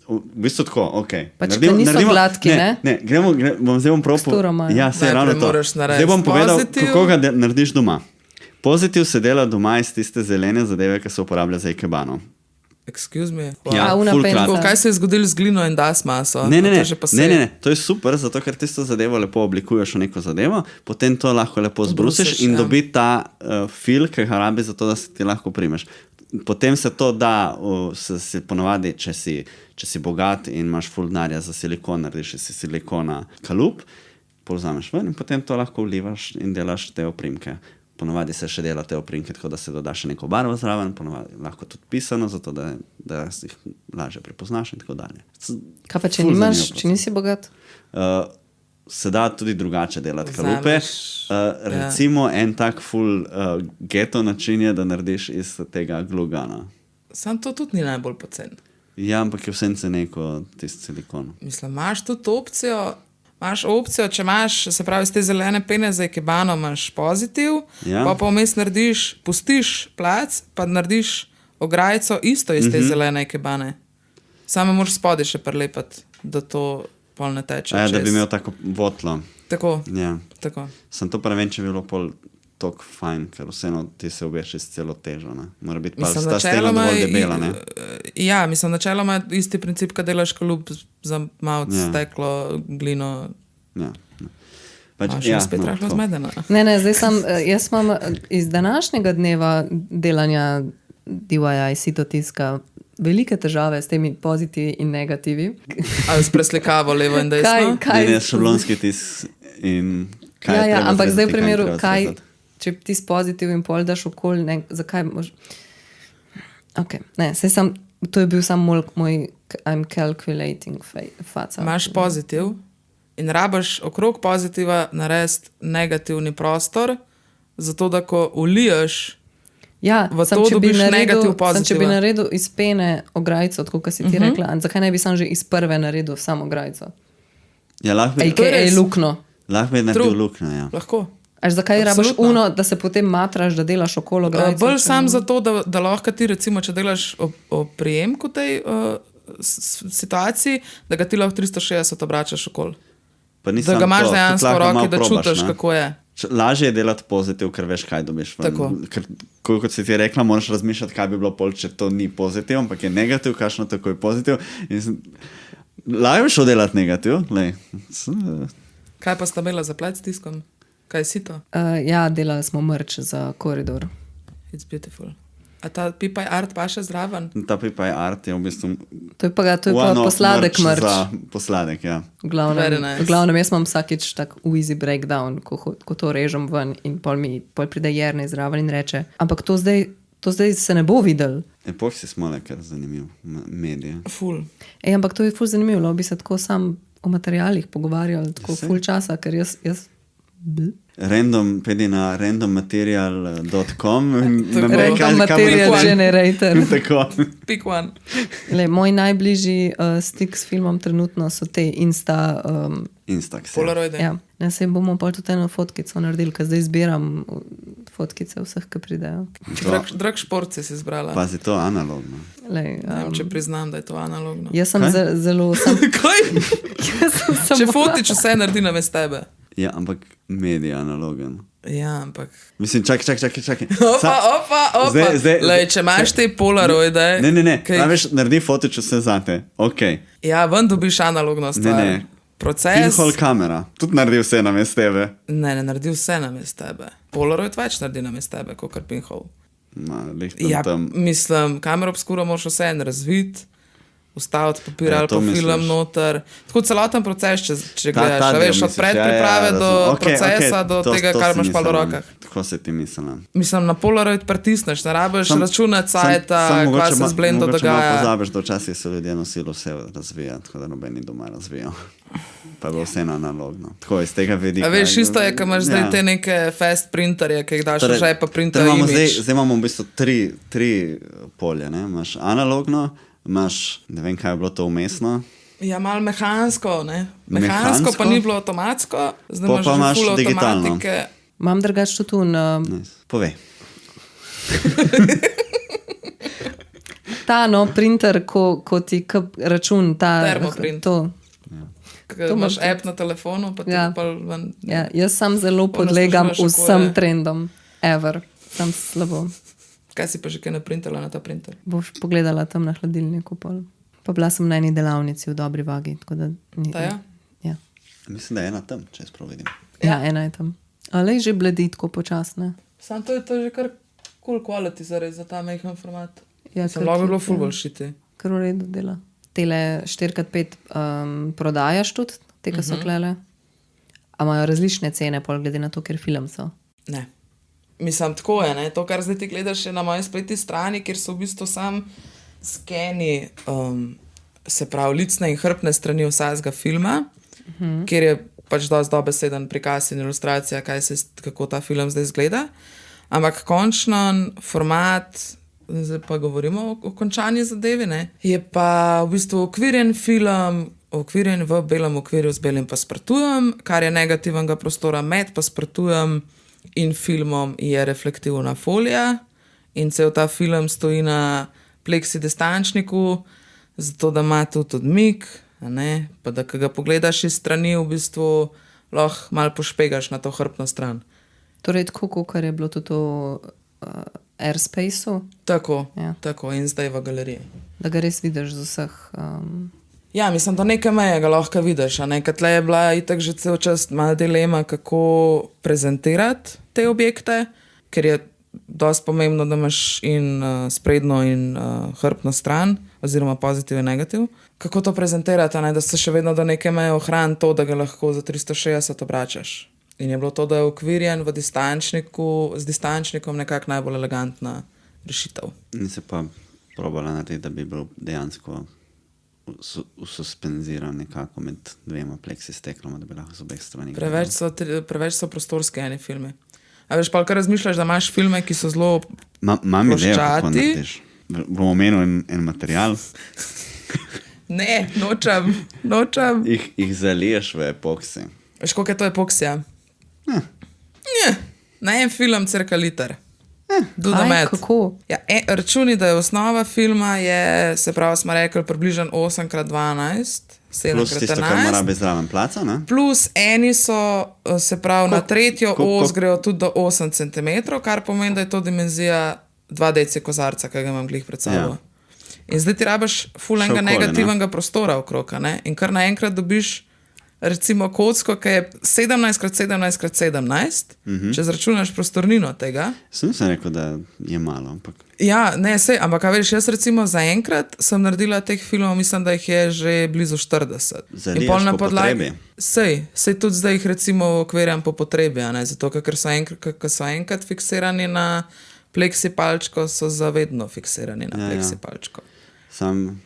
v bistvu tako, ok. Pač, ker niso gladki, ne? Ne, zdaj bom prav Teksturo imajo. Ja, se je Najprej ravno to. moraš narediti Zdaj bom povedal, pozitiv. kako ga narediš doma. Pozitiv se dela doma iz tiste zelene zadeve, ki se uporablja za ikebano. Excuse me. Ja, A, una ful penca. kratko. Kaj se je zgodilo z glino in dasmaso? Ne, To je že pa ne, to je super, zato ker tisto zadevo lepo oblikuješ v neko zadevo, potem to lahko lepo zbrusiš Zbrusiš, in ja. dobi ta fil, ki ga rabi za to, da se ti lahko primeš. Potem se to da, se ponovadi, če si bogat in imaš ful denarja za silikon, narediš iz silikona kalup, povzameš ven in potem to lahko vlivaš in delaš te oprimke. Ponovadi se še dela te oprimke, tako da se doda še neko barvo zraven, ponovadi lahko tudi pisano, zato da jih lažje prepoznaš in tako dalje. Kaj pa, če Ful nimaš, zanimiv če nisi bogat? Se da tudi drugače delati Vzameš, kalupe. Recimo en tak full geto način je, da narediš iz tega glugana. Sam to tudi ni najbolj pocen. Ja, ampak je vsem ceneko tisti silikon. Mislim, imaš tudi opcijo, če imaš, se pravi, z te zelene pene za ikebano, imaš pozitiv, Ja. pa vmes narediš, pustiš plac, pa narediš ograjico isto iz te zelene ikebane. Samo moraš spodaj še prelepati, da to pol ne teče. Ja, da čez. bi imel tako votlo. Tako, Ja. tako. Sem to pravim, če bi bilo pol tok fajn, ker vseeno ti se obešči s celo težo. Ne? Mora biti pa ta stena dovolj debela. Ne? Ja, mislim, načeloma je isti princip, kad delaš kalup za malo Ja. steklo, glino. Ja. Pač, Še spet rahlo tako. zmedena. Ne, zdaj jaz imam iz današnjega dneva delanja DIY sitotiska velike težave s temi pozitivi in negativi. Ali s preslikavo levo in desno? Ne, šablonski tis in kaj je Ja, treba ampak zdaj v zrezati, kaj primeru, treba kaj, zrezati. če ti s pozitiv in pol daš okoli, zakaj mož... Ok, ne, to je bil samo moj I'm calculating faca. Imaš pozitiv in rabaš okrog pozitiva narediti negativni prostor, zato da ko uliješ, Ja, v to dobiš negativ če bi pozitiva. naredil iz pene ograjico, tako kot si ti rekla, zakaj ne bi sam že iz prve naredil samo ograjico? Ja, lahko bi, To je AKA res. lukno. lahko bi naredil True. luknjo, ja. lahko. Až zakaj rabaš Absolutno. uno, da se potem matraš, da delaš okolo ograjico? Bolj sam zato, da lahko ti, recimo, če delaš o prijemku tej situaciji, da ga ti lahko 360 obračaš okoli. Pa ni Da samo ga imaš to, tudi dejansko v lahko roki, malo da probaš, čutiš, ne. kako je. Lažje je delati pozitiv, ker veš, kaj dobiš. Tako. Ker, kot si ti rekla, moraš razmišljati, kaj bi bilo pol, če to ni pozitiv, ampak je negativ, kakšno tako je pozitiv. Lažje je šel delati negativ. Kaj pa sta imela za plet s tiskom? Kaj si to? Ja, delali smo mrč za koridor. It's beautiful. A ta pipaj art pa še zraven? Ta pipa je art, je v bistvu To je pa one-off posladek mrč. Za posladek, ja. V Very nice. glavnem, jaz imam vsakič tak easy breakdown, ko to režem ven in pol pride Jernej zraven in reče, ampak to zdaj se ne bo videl. Epoksi smole, ker zanimiv medij. Ful. Ampak to je ful zanimivo, bi se tako sam o materialih pogovarjali tako ful časa, ker jaz Pedi na randommaterial.com Random material generator. Tako. Pick one. Moj najbližji stik s filmom trenutno so te Instax. Polaroide. Ja. Ne, se bomo pa tudi eno fotkico naredili, ker zdaj zbiram fotkice vseh, ki pridejo. Drag šport si izbrala. Pazi, to analogno. Lej, Ne vem, če priznam, da je to analogno. jaz sem zelo... Kaj? Jaz sem Če fotič vse naredi namesto tebe. Ja, ampak medij analogen. Ja, ampak... Mislim, čakaj. Opa. Zdaj- Lej, če imaš te polaroide... Ne. kaj- Največ naredi fotič vse zate. Ok. Ja, ven dobiš analogno stvar. Ne. Proces... Pinhole kamera. Tudi naredi vse namesto tebe. Ne naredi vse namesto tebe. Polaroid več naredi namesto tebe, kot pinhole. Ja, Ja, mislim, kamero obskuro moraš vse razviti, ustaviti papir ali to pa misliš. film noter. Tako celoten proces, če Ta gledaš, a del veš, od misliš, predpriprave do razumem. Okej, procesa, do to tega, si kar imaš pa v mislila. rokah. Tako se ti mislila. Mislim, na Polaroid pritisneš, ne rabiš računati sajta, mogoče kaj se z blendom mogoče malo dogaja. pozabiš, da včasih so ljudje nosili vse razvijati, tako da noben ni doma razvijal. Pa je bilo vse na analogno. Tako iz tega vidika. A veš, isto je, ko imaš zdaj te neke fast printerje, ki jih daš v žep pa printer imidž. Zdaj imamo v bistvu tri polje. Ne? Imaš analogno, imaš, ne vem, kaj je bilo to umestno. Ja, malo mehansko, ne? Mehansko? Pa ni bilo avtomatsko, zdaj Pa imaš imaš že ful digitalno. avtomatike. Imam drugač tudi Nice. Povej. ta printer, ko ti račun, ta... Termoprint. To. Ko imaš app na telefonu, pa ti Ja. pa ven... Ja, jaz sam zelo Polno podlegam služba še vsem koje. trendom. Ever. Sam slabo. Kaj si pa že kaj naprintala na ta printer? Boš pogledala tam na hladilniku pol. Pa bila sem na eni delavnici v dobri vagi, tako da... Ta ja? Ja. Mislim, da je ena tam, če jaz prav vidim. Ja, ena je tam. Ale že bledi tako počasne. Sam to je že kar cool quality za ta majhen format. Ja, Sem kar lahko bilo klik, ful ja. bolj šiti. Kar v redu dela. Tele 4x5 prodajaš tudi, te, ki so klele. A imajo različne cene, pol glede na to, ker film so. Ne. Mislim, tako je, ne? To, kar zdaj ti gledaš je na moji spletni strani, kjer so v bistvu sam skeni, se pravi, licne in hrbtne strani vsakega filma, kjer je pač dosti dobeseden prikaz in ilustracija, kako ta film zdaj izgleda. Ampak končen format, zdaj pa govorimo o končani zadevi, ne? Je pa v bistvu okvirjen film, okvirjen v belem okvirju z belim paspartujem, kar je negativnega prostora med paspartujem in filmom je reflektivna folija in cel ta film stoji na pleksi distančniku, zato da ima tudi odmik, a ne? Pa da, ko ga pogledaš iz strani, v bistvu lahko malo pošpegaš na to hrbtno stran. Torej, tako, kot je bilo tudi v Airspace-u, Tako, Ja. tako in zdaj v galeriji. da ga res vidiš z vseh... Ja, mislim, da nekaj meje ga lahko vidiš. Tle je bila itak že cel čas malo dilema, kako prezentirati te objekte, ker je dosti pomembno, da imaš in sprednjo in hrbtno stran, oziroma pozitiv in negativ. Kako to prezentirati, da se še vedno do neke meje ohrani to, da ga lahko za 360 obračaš. In je bilo to, da je okvirjen v distančniku, z distančnikom nekako najbolj elegantna rešitev. In se pa probala narediti, da bi bil dejansko suspenziran nekako med dvema pleksistekloma, da bi lahko z obeh strani. Preveč so prostorski eni filmi. A veš, pa kar razmišljaš, da imaš filme, ki so zelo... Imam idejo, kako ploščati. narediš. Bom omenil en material, Ne, nočem. jih zaliješ v epoksi. Veš, koliko je to epoksija? Na en film cirka liter. Do the Kaj, math. kako? Ja, računi, da je osnova filma, je, se pravi, smo rekli, približno 8x12, Plus tisto, kar mora 7x13. biti zraven placa, ne? Plus eni so, se pravi, na tretjo os grejo tudi do 8 cm, kar pomeni, da je to dimenzija 2 deci kozarca, ki ga imam glih pred sabo. Ja. In zdaj ti rabiš ful enega okoli, ne? negativnega prostora okrog, a ne? In kar naenkrat dobiš recimo kocko, ki je 17x17x17, če zračunaš prostornino tega. Sem rekel, da je malo, ampak Ja, ne, sej, ampak a veš, jaz recimo zaenkrat sem naredila teh filmov, mislim, da jih je že blizu 40. Zaliješ In pol na po potrebi. Sej tudi zdaj jih recimo okvirjam po potrebi, a ne, zato ker so enkrat fiksirani na pleksi palčko, so zavedno fiksirani na Ja, ja. pleksi palčko. sam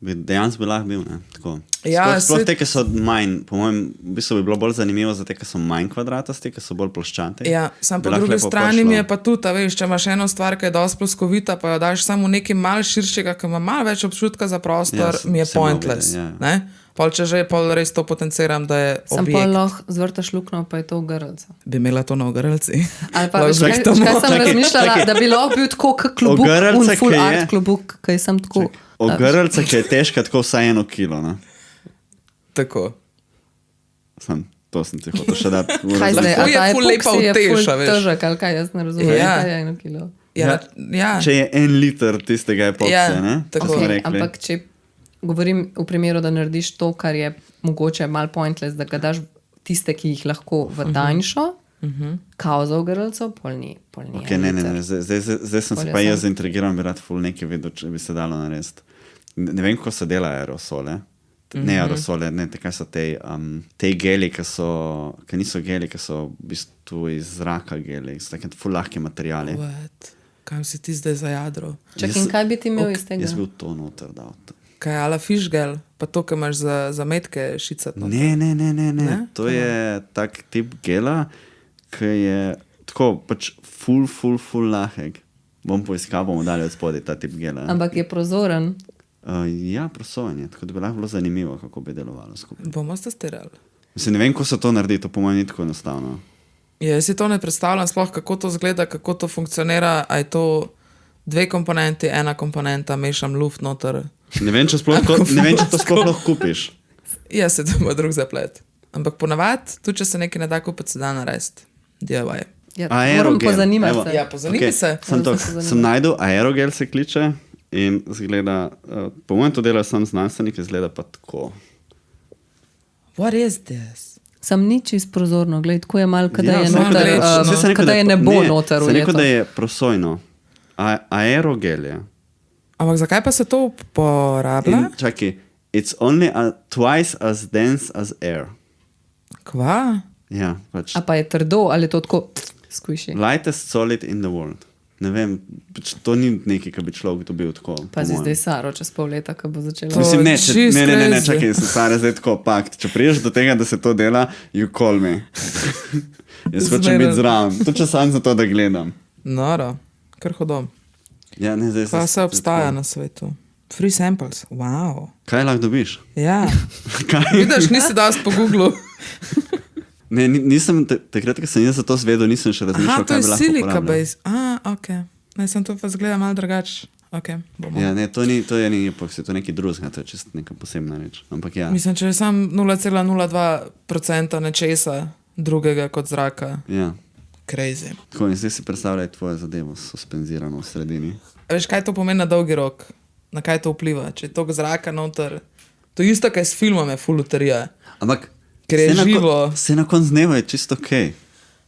Dejansko bi lahko bil, ne? Tako. Ja, Sploh te, ki so manj, po mojem, v bistvu bi bilo bolj zanimivo za te, ki so manj kvadratasti, ki so bolj ploščati. Ja, sam Bi po lahko drugi lepo strani prišlo. mi je pa tudi, a veš, če imaš eno stvar, ki je dosti ploskovita, pa jo daš samo nekaj malo širšega, ki ima malo več občutka za prostor, Ja, mi je se malo pointless. vidi, ja. Ne? Pol, če že pol res to potenciram, da je Sam pa objekt. lahko zvrtaš luknjo, pa je to v grlcu. Bi imela to na ogrlci. Ali pa, Lahko veš, kaj, veš, to veš, kaj mo- sem Čakaj, razmišljala, čakaj. da bi lahko bil tako kot klubuk, Ogrlce, un full ki je- art klubuk, ki je sem tako. Ogrlca, ki je težka tako vsaj 1 kilo, ne? Tako. To sem ti hotel še dati. Kaj zdaj, Lahko a je ta ful lepa epoksi je utež, ful a veš. težek, ali kaj, jaz ne razumem, Ja. kaj je 1 kilo. Ja, ja. Če je 1 liter tistega epoksija, Ja, ne? tako. smo Okay, rekli. ampak če govorim v primeru, da narediš to, kar je mogoče mal pointless, da ga daš tiste, ki jih lahko v tanjšo, kao za ogrlcev, pol ni. Okay, ne. Zdaj sem se Bolje pa sem. jaz zaintrigiral, bi rad ful nekaj videl, če bi se dalo narediti. Ne vem, kako se dela aerosole. Ne aerosole, ne, te, kaj so te geli, ki niso geli, ki so v bistvu iz zraka geli, so take ful lahke materijali. What? Kaj si ti zdaj za jadro? Čak, in kaj bi ti imel iz tega? Jaz bil to noter dal. Kaj je ala fišgel, pa to, kar imaš za metke šicati. No? Ne. To je tak tip gela, ki je tako pač ful lahek. Bom poiskal, bomo dali od spodaj ta tip gela. Ampak je prozoren. Ja, prosojanje, tako da bi lahko bilo zanimivo, kako bi delovalo skupaj. Bomo testirali. Mislim, ne vem, kako se to naredi, to po mojem ni tako enostavno. Ja, jaz si to ne predstavljam, sploh kako to zgleda, kako to funkcionira, a je to 2 komponenti, 1 komponenta, mešam luft noter. Ne vem, če to sploh lahko kupiš. Ja, se to ima drug zaplet. Ampak ponavadi, tudi če se nekaj ne da kupiti, se da narediti. DIY. Ja, Aerogel, moram pozanimati evo. se. Ja, pozanimi se. Sem najdel aerogel se kliče in zgleda, po mojem to delajo sam znanstveniki, zgleda pa tako. What is this? Sam ni čist prozorno, gled, tako je malo, kada je sem noter, rekel, Saj sem rekel, kada je nebo noter sem rekel, ujeto. da je prosojno. Aerogel je. Ampak zakaj pa se to uporablja? In čakaj, it's only twice as dense as air. Kva? Ja, pač A pa je trdo, ali je to tako squishy? lightest solid in the world. Ne vem, pač to ni nekaj, kar bi človek dobil tako. po Pazi mojem. zdaj Saro, čez pol leta, ko bo začela. Mislim, ne, Oh, če, jeez, ne, crazy. čakaj, se stare zdaj tako pakt. Če priješ do tega, da se to dela, you call me. Jaz hočem Zmeraj. biti zraven. To če sam za to, da gledam. Noro, kar hodom. Ja, ne, zdaj Kva vse obstaja na svetu? Free samples, wow. Kaj lahko dobiš? Ja, Kaj? vidiš, nisi dosti po Googlu. Ne, nisem, takrat, ko sem jaz za to zvedel, nisem še razmišljal, Aha, to kaj je bi lahko silika uporabljal. base. Ok. Ne, sem to pa zgleda malo drugače. Ok, bomo. Ja, ne, to je ni epoksi, to je nekaj drugega, to je čisto neka posebna reč. Ampak ja, Mislim, če je sam 0,02% nečesa drugega kot zraka. ja. Crazy. Tako, in zdaj si predstavljaj tvojo zadevo suspenzirano v sredini. A veš, kaj to pomeni na dolgi rok? Na kaj to vpliva? Če je to zraka noter. To je isto, kaj s filmom je fuluterija. Ampak Ker je saj živo. Se na koncu dneva je čisto ok,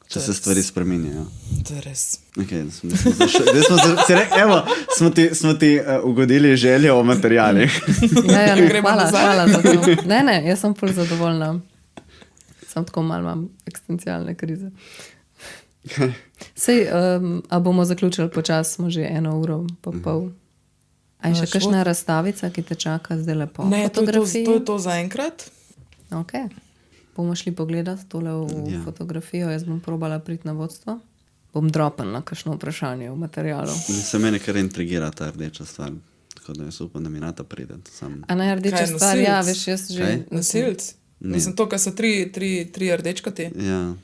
če se stvari spreminjajo. To je res. Okay, smo ti ugodili željo o materialih. Ja, ne, Gremo hvala, nazaj. hvala za to. Ne, jaz sem pol zadovoljna. Sam tako malo imam eksistencialne krize. Sej, a bomo zaključili počas, smo že 1 uro pa pol. A je še kakšna razstavica, ki te čaka zdaj lepo? Ne, to Fotografije? je to zaenkrat. Ok. Bomo šli pogledat tole v Ja. fotografijo, jaz bom probala priti na vodstvo. Bom dropen na kakšno vprašanje v materialu. Se mene kar intrigira ta rdeča stvar. Tako da jaz upam, da mi nata pride. A naj rdeča Kaj, stvar, ja, nosilec? veš, jaz že... Kaj? Nasilc. Mislim, to, kar so tri rdečkati. Ja.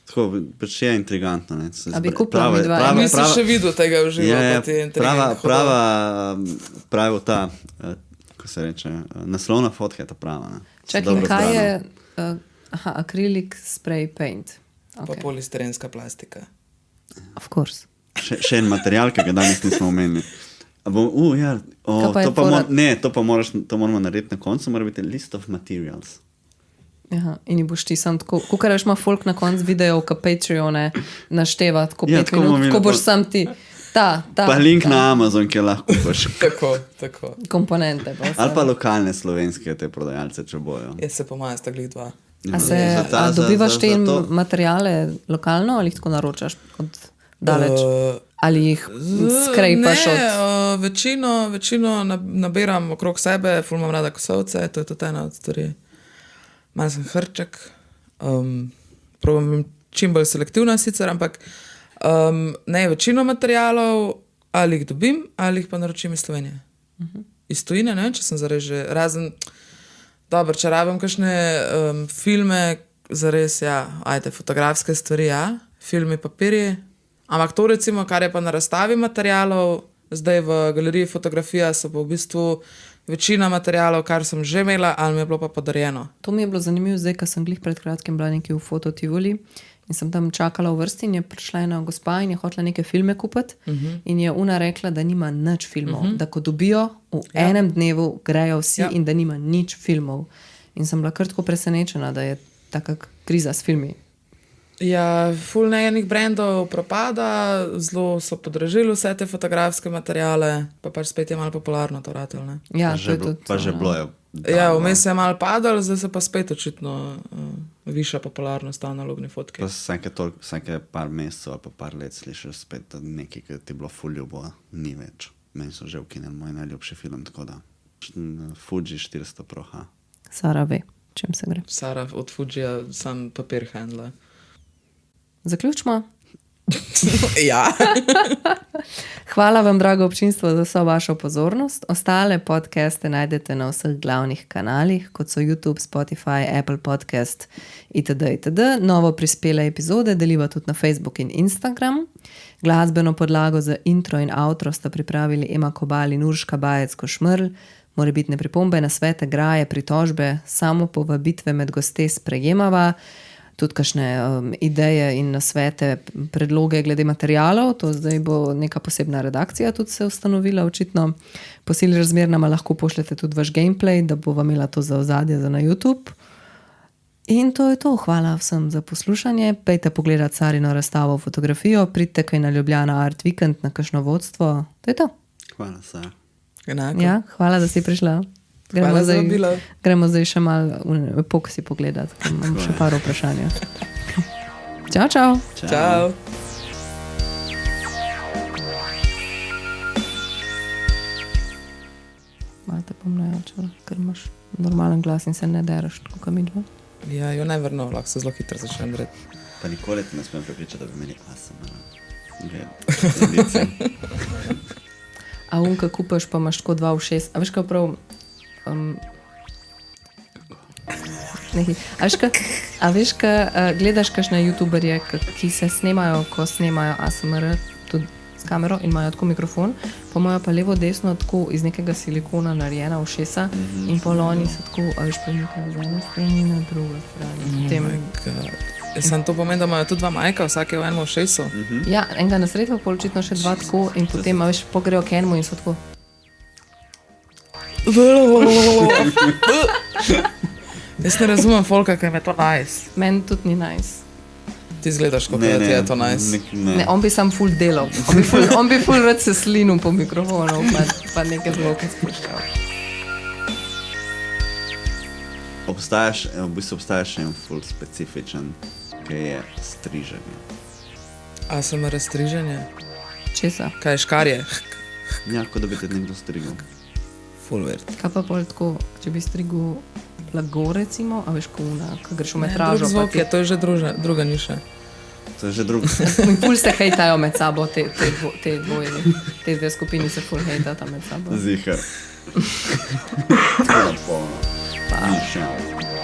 Tako, pač je intrigantno. Ne? A bi kupila midva? Nisem še videl tega v živo. Ja, pa ti intrigantno prava ta, ko se reče, naslovna fotka je ta prava. Ne? So Čakaj, dobro kaj zbrana. je acrylic spray paint? Pa Okay. polistirenska plastika. Of course. Še en material, ki ga danes nismo omenili. Ja, Kaj pa je to, pa fora? to moramo narediti na koncu, mora biti list of materials. Aha, in ji boš ti sam tako, kukaj veš, ima folk na koncu videov, ka Patreone našteva tako 5 Ja, tako bomo minut, imeli ko boš pol- sam ti ta Pa link na Amazon, ki lahko kupaš. Tako. komponente. Pa vse. Ali pa lokalne slovenske te prodajalce, če bojo. Jaz se po mojem sta glih 2. A, se, Za ta- a za- dobivaš za- te za to- materiale lokalno ali jih tako naročaš od daleč. Ali jih skrajpaš od... Večino nabiram okrog sebe, ful imam rada kosovce, to je tudi ena od stvari. Malo sem hrček, probam čim bolj selektivna sicer, ampak ne, večino materialov ali jih dobim, ali jih pa naročim iz Slovenije. Iz tujine, ne vem, če sem zares že razen, dobro, če rabim kakšne filme, zares, ja, ajde, fotografske stvari, ja, filmi, papirji, ampak to recimo, kar je pa na razstavi materialov, zdaj v galeriji fotografija so pa v bistvu večina materialov, kar sem že imela, ali mi je bilo pa podarjeno. To mi je bilo zanimivo zdaj, ko sem glih pred kratkim bila nekaj v Fototivoli in sem tam čakala v vrsti in je prišla ena gospa in je hotela neke filme kupiti in je ona rekla, da nima nič filmov, da ko dobijo v enem dnevu grejo vsi in da nima nič filmov. In sem bila kar tako presenečena, da je taka kriza s filmi. Ja, ful enih brandov propada, zelo so podražili vse te fotografske materiale, pa pač spet je malo popularno to ratelj, ne? Ja, to je tudi... Pa že bilo je. Ja, vmes je malo padalo, zdaj se pa spet očitno višja popularnost analogni fotki. Pa vsake par mesecev ali pa par let slišiš spet, da nekaj, ki ti je bilo ful ljubo, ni več. Meni so že ukinili moj najljubši film, tako da Fuji 400 Pro H. Sara ve, čem se gre. Sara od Fujija sam papir handla. Zaključimo. Ja. Hvala vam, drago občinstvo, za vso vašo pozornost. Ostale podcaste najdete na vseh glavnih kanalih, kot so YouTube, Spotify, Apple Podcast itd. itd. Novo prispele epizode deliva tudi na Facebook in Instagram. Glasbeno podlago za intro in outro sta pripravili Ema Kobal in Urška Bajec-Košmrl. Morebitne pripombe, nasvete, graje, pritožbe, samo povabitve med goste sprejemava. Tudi kakšne ideje in nasvete, predloge glede materialov, to zdaj bo neka posebna redakcija tudi se ustanovila očitno. Po sili razmer nama lahko pošljete tudi vaš gameplay, da bo vam imela to za ozadje za na YouTube. In to je to. Hvala vsem za poslušanje. Pejte pogledat Sarino razstavo fotografijo, pridite kaj na Ljubljana Art Weekend na kakšno vodstvo. To je to. Hvala, Sara. Enako. Ja, hvala, da si prišla. Hvala za vabilo. Gremo zdaj še malo epoksi pogledat. Imam še par vprašanja. Čau, čau. Čau. Malo te bom najavčala, ker imaš normalen glas in se ne deraš, tako kam idva. Ja, jo never know, lahko se zelo hitro začnem dreti. Pa nikoli te ne smem prepričati, da bi imeli ASMR. A unka kupaš, pa imaš tako 2 v 6. A veš, kaj prav... A veš, kaj gledaš kakšne youtuberje, ki se snemajo, ko snemajo ASMR tudi s kamero in imajo tako mikrofon, pa imajo pa levo desno tako iz nekega silikona narejena ušesa in pol oni so tako, a veš, pa nekaj z ene strani na drugo strani. Sam to pomeni, da imajo tudi 2 majka, vsak je v enem ušesu. Ja, enega na srednjo, pol očitno še 2 tako in potem, a veš, pogrejo k enemu in so tako. Jaz ne razumem folka, kaj me to nice. Meni tudi ni nice. Ti izgledaš, kot da ti je to nice. Ne, on bi sam ful delal. On bi ful rad se slinil po mikrofonu, pa neke zvoke spuščal. V bistvu obstajaš en ful specifičen, ki je striženje. A sem razstriženje? Česa? Kaj je škarje? Ja, kot da bi te nekdo strigel. Full weird. Kaj pa pol tako, če bi strigel blago recimo, a veš ko greš v metražo. Drug zvok je, to je že druga niša. To je že druga. In ful se hejtajo med sabo, te dve skupini se ful hejtata med sabo. Zihar. Tako da polno. Pa. Niša.